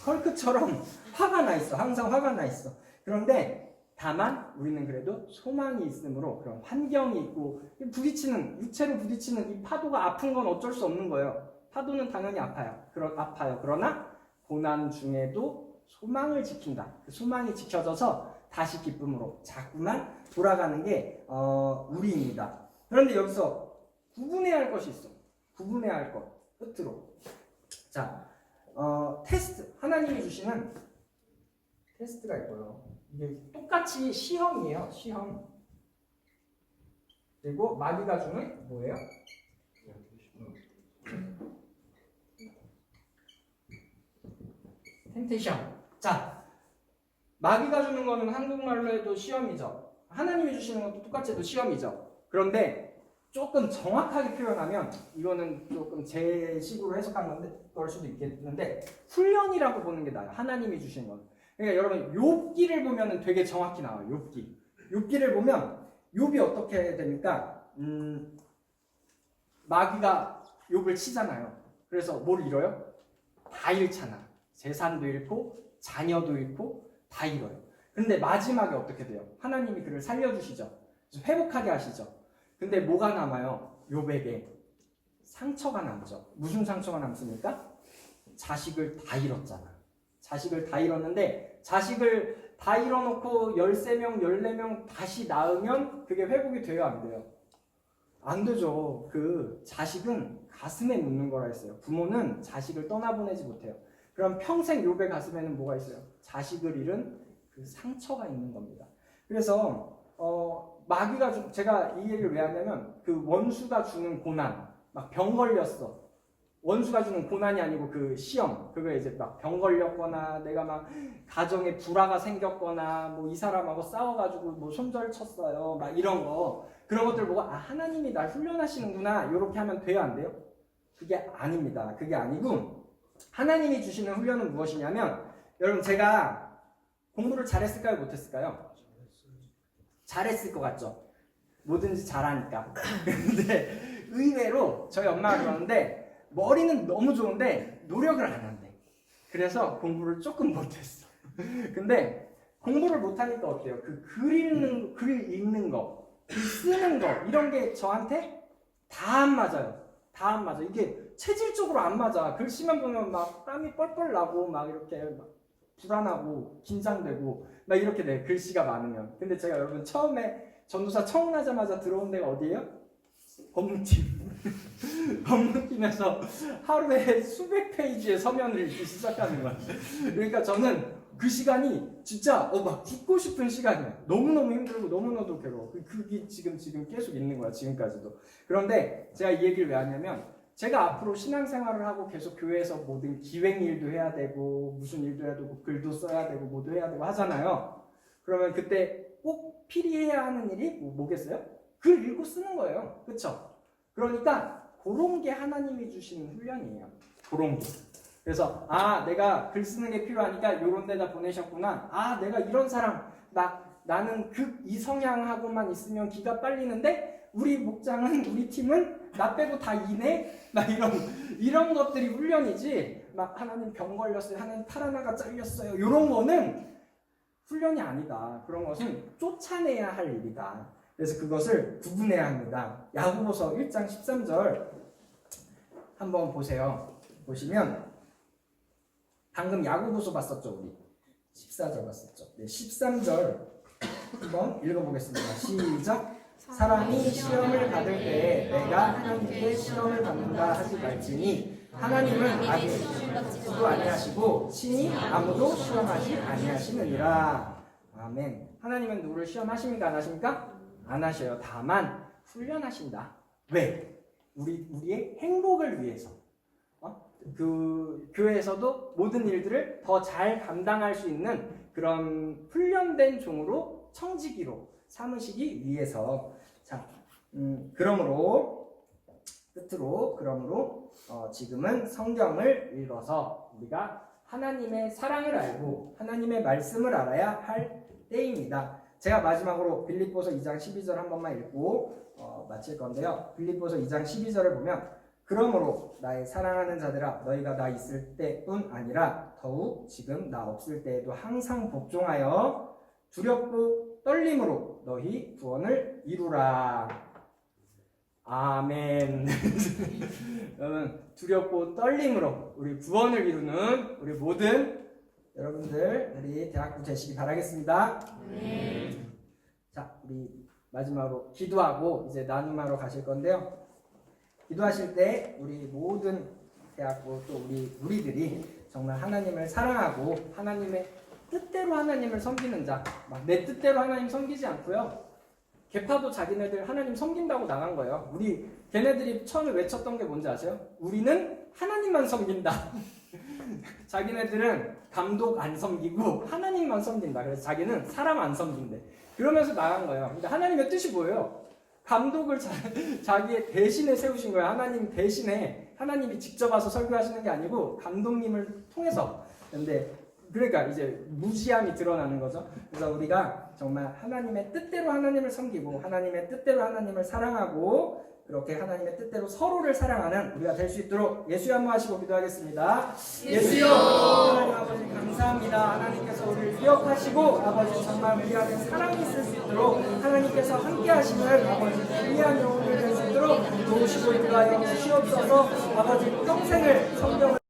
헐크처럼 화가 나 있어. 항상 화가 나 있어. 그런데 다만 우리는 그래도 소망이 있으므로 그런 환경이 있고 육체로 부딪히는 이 파도가 아픈 건 어쩔 수 없는 거예요. 파도는 당연히 아파요. 그러나 고난 중에도 소망을 지킨다. 그 소망이 지켜져서 다시 기쁨으로 자꾸만 돌아가는 게 우리입니다. 그런데 여기서 구분해야 할 것이 있어. 구분해야 할 것. 끝으로. 자, 테스트. 하나님이 주시는 테스트가 있고요. 이게 똑같이 시험이에요. 시험. 그리고 마귀가 주는 뭐예요? 템테이션. 자, 마귀가 주는 거는 한국말로 해도 시험이죠. 하나님이 주시는 것도 똑같이 해도 시험이죠. 그런데 조금 정확하게 표현하면 이거는 조금 제 식으로 해석한 걸 수도 있겠는데 훈련이라고 보는 게 나아요. 하나님이 주신 건. 그러니까 여러분 욥기를 보면은 되게 정확히 나와요. 욥기를 보면 욥이 어떻게 됩니까? 마귀가 욥을 치잖아요. 그래서 뭘 잃어요? 다 잃잖아. 재산도 잃고 자녀도 잃고 다 잃어요. 근데 마지막에 어떻게 돼요? 하나님이 그를 살려주시죠. 회복하게 하시죠. 근데 뭐가 남아요? 욥에게 상처가 남죠. 무슨 상처가 남습니까? 자식을 다 잃었잖아. 자식을 다 잃었는데 자식을 다 잃어놓고 13명, 14명 다시 낳으면 그게 회복이 돼요? 안 돼요? 안 되죠. 그 자식은 가슴에 묻는 거라 했어요. 부모는 자식을 떠나보내지 못해요. 그럼 평생 욥의 가슴에는 뭐가 있어요? 자식을 잃은 그 상처가 있는 겁니다. 그래서 제가 이 얘기를 왜 하냐면 그 원수가 주는 고난, 막 병 걸렸어. 원수가 주는 고난이 아니고 그 시험, 그거 이제 막 병 걸렸거나 내가 막 가정에 불화가 생겼거나 뭐 이 사람하고 싸워가지고 뭐 손절 쳤어요, 막 이런 거, 그런 것들 보고 아 하나님이 날 훈련하시는구나 이렇게 하면 돼요, 안 돼요? 그게 아닙니다. 그게 아니고 하나님이 주시는 훈련은 무엇이냐면, 여러분 제가 공부를 잘했을까요, 못했을까요? 잘했을 것 같죠? 뭐든지 잘하니까. 근데 의외로 저희 엄마가 그러는데 머리는 너무 좋은데 노력을 안 한대. 그래서 공부를 조금 못했어. 근데 공부를 못하니까 어때요? 그 글 읽는 거, 글 쓰는 거 이런 게 저한테 다 안 맞아요. 다 안 맞아. 이게 체질적으로 안 맞아. 글씨만 보면 막 땀이 뻘뻘 나고 막 이렇게 막 불안하고 긴장되고 막 이렇게 돼. 글씨가 많으면. 근데 제가 여러분 처음에 전도사 처음 하자마자 들어온 데가 어디예요? 법무팀. 법무팀에서 하루에 수백 페이지의 서면을 읽기 시작하는 거야. 그러니까 저는 그 시간이 진짜 막 죽고 싶은 시간이야. 너무너무 힘들고 너무너무 괴로워. 그게 지금 계속 있는 거야, 지금까지도. 그런데 제가 이 얘기를 왜 하냐면, 제가 앞으로 신앙생활을 하고 계속 교회에서 모든 기획 일도 해야 되고 무슨 일도 해야 되고 글도 써야 되고 뭐도 해야 되고 하잖아요. 그러면 그때 꼭 필히 해야 하는 일이 뭐겠어요? 글 읽고 쓰는 거예요. 그렇죠? 그러니까 그런 게 하나님이 주시는 훈련이에요. 그런 게. 그래서 아 내가 글 쓰는 게 필요하니까 요런 데다 보내셨구나. 아 내가 이런 사람 나는 이 성향하고만 있으면 기가 빨리는데 우리 목장은 우리 팀은 나 빼고 다 이네? 막 이런 것들이 훈련이지. 막 하나님 병 걸렸어요. 하나님 탈 하나가 잘렸어요. 이런 거는 훈련이 아니다. 그런 것은 쫓아내야 할 일이다. 그래서 그것을 구분해야 합니다. 야고보서 1장 13절 한번 보세요. 보시면 방금 야고보서 봤었죠, 우리 14절 봤었죠. 네, 13절 한번 읽어보겠습니다. 시작. 사람이 시험을 받을 때에 내가 하나님께 시험을 받는다 하지 말지니 하나님은 아무 시험도 아니하시고 친히 아무도 시험하지 아니하시느니라. 아멘. 하나님은 누구를 시험하십니까, 안 하십니까? 안 하셔요. 다만 훈련하신다. 왜? 우리의 행복을 위해서. 그 교회에서도 모든 일들을 더 잘 감당할 수 있는 그런 훈련된 종으로 청지기로 삼으시기 위해서. 자, 그러므로 지금은 성경을 읽어서 우리가 하나님의 사랑을 알고 하나님의 말씀을 알아야 할 때입니다. 제가 마지막으로 빌립보서 2장 12절 한 번만 읽고 마칠 건데요. 빌립보서 2장 12절을 보면 그러므로 나의 사랑하는 자들아 너희가 나 있을 때뿐 아니라 더욱 지금 나 없을 때에도 항상 복종하여 두렵고 떨림으로 너희 구원을 이루라. 아멘. 여러분 두렵고 떨림으로 우리 구원을 이루는 우리 모든 여러분들이 대학교 되시기 바라겠습니다. 자, 우리 마지막으로 기도하고 이제 나눔하러 가실 건데요. 기도하실 때 우리 모든 대학교 또 우리들이 정말 하나님을 사랑하고 하나님의 뜻대로 하나님을 섬기는 자, 막 내 뜻대로 하나님 섬기지 않고요. 개파도 자기네들 하나님 섬긴다고 나간 거예요. 걔네들이 처음에 외쳤던 게 뭔지 아세요? 우리는 하나님만 섬긴다. 자기네들은 감독 안 섬기고 하나님만 섬긴다. 그래서 자기는 사람 안 섬긴대. 그러면서 나간 거예요. 근데 하나님의 뜻이 뭐예요? 감독을 자기의 대신에 세우신 거예요. 하나님 대신에 하나님이 직접 와서 설교하시는 게 아니고 감독님을 통해서. 근데 그러니까 이제 무지함이 드러나는 거죠. 그래서 우리가 정말 하나님의 뜻대로 하나님을 섬기고 하나님의 뜻대로 하나님을 사랑하고 그렇게 하나님의 뜻대로 서로를 사랑하는 우리가 될 수 있도록 예수여 한번 하시고 기도하겠습니다. 예수여 하나님 아버지 감사합니다. 하나님께서 우리를 기억하시고 아버지 정말 우리 안에 사랑이 있을 수 있도록 하나님께서 함께 하시는 아버지 귀한 영혼을 될 수 있도록 도우시고 인도하여 주시옵소서. 아버지 평생을 성경을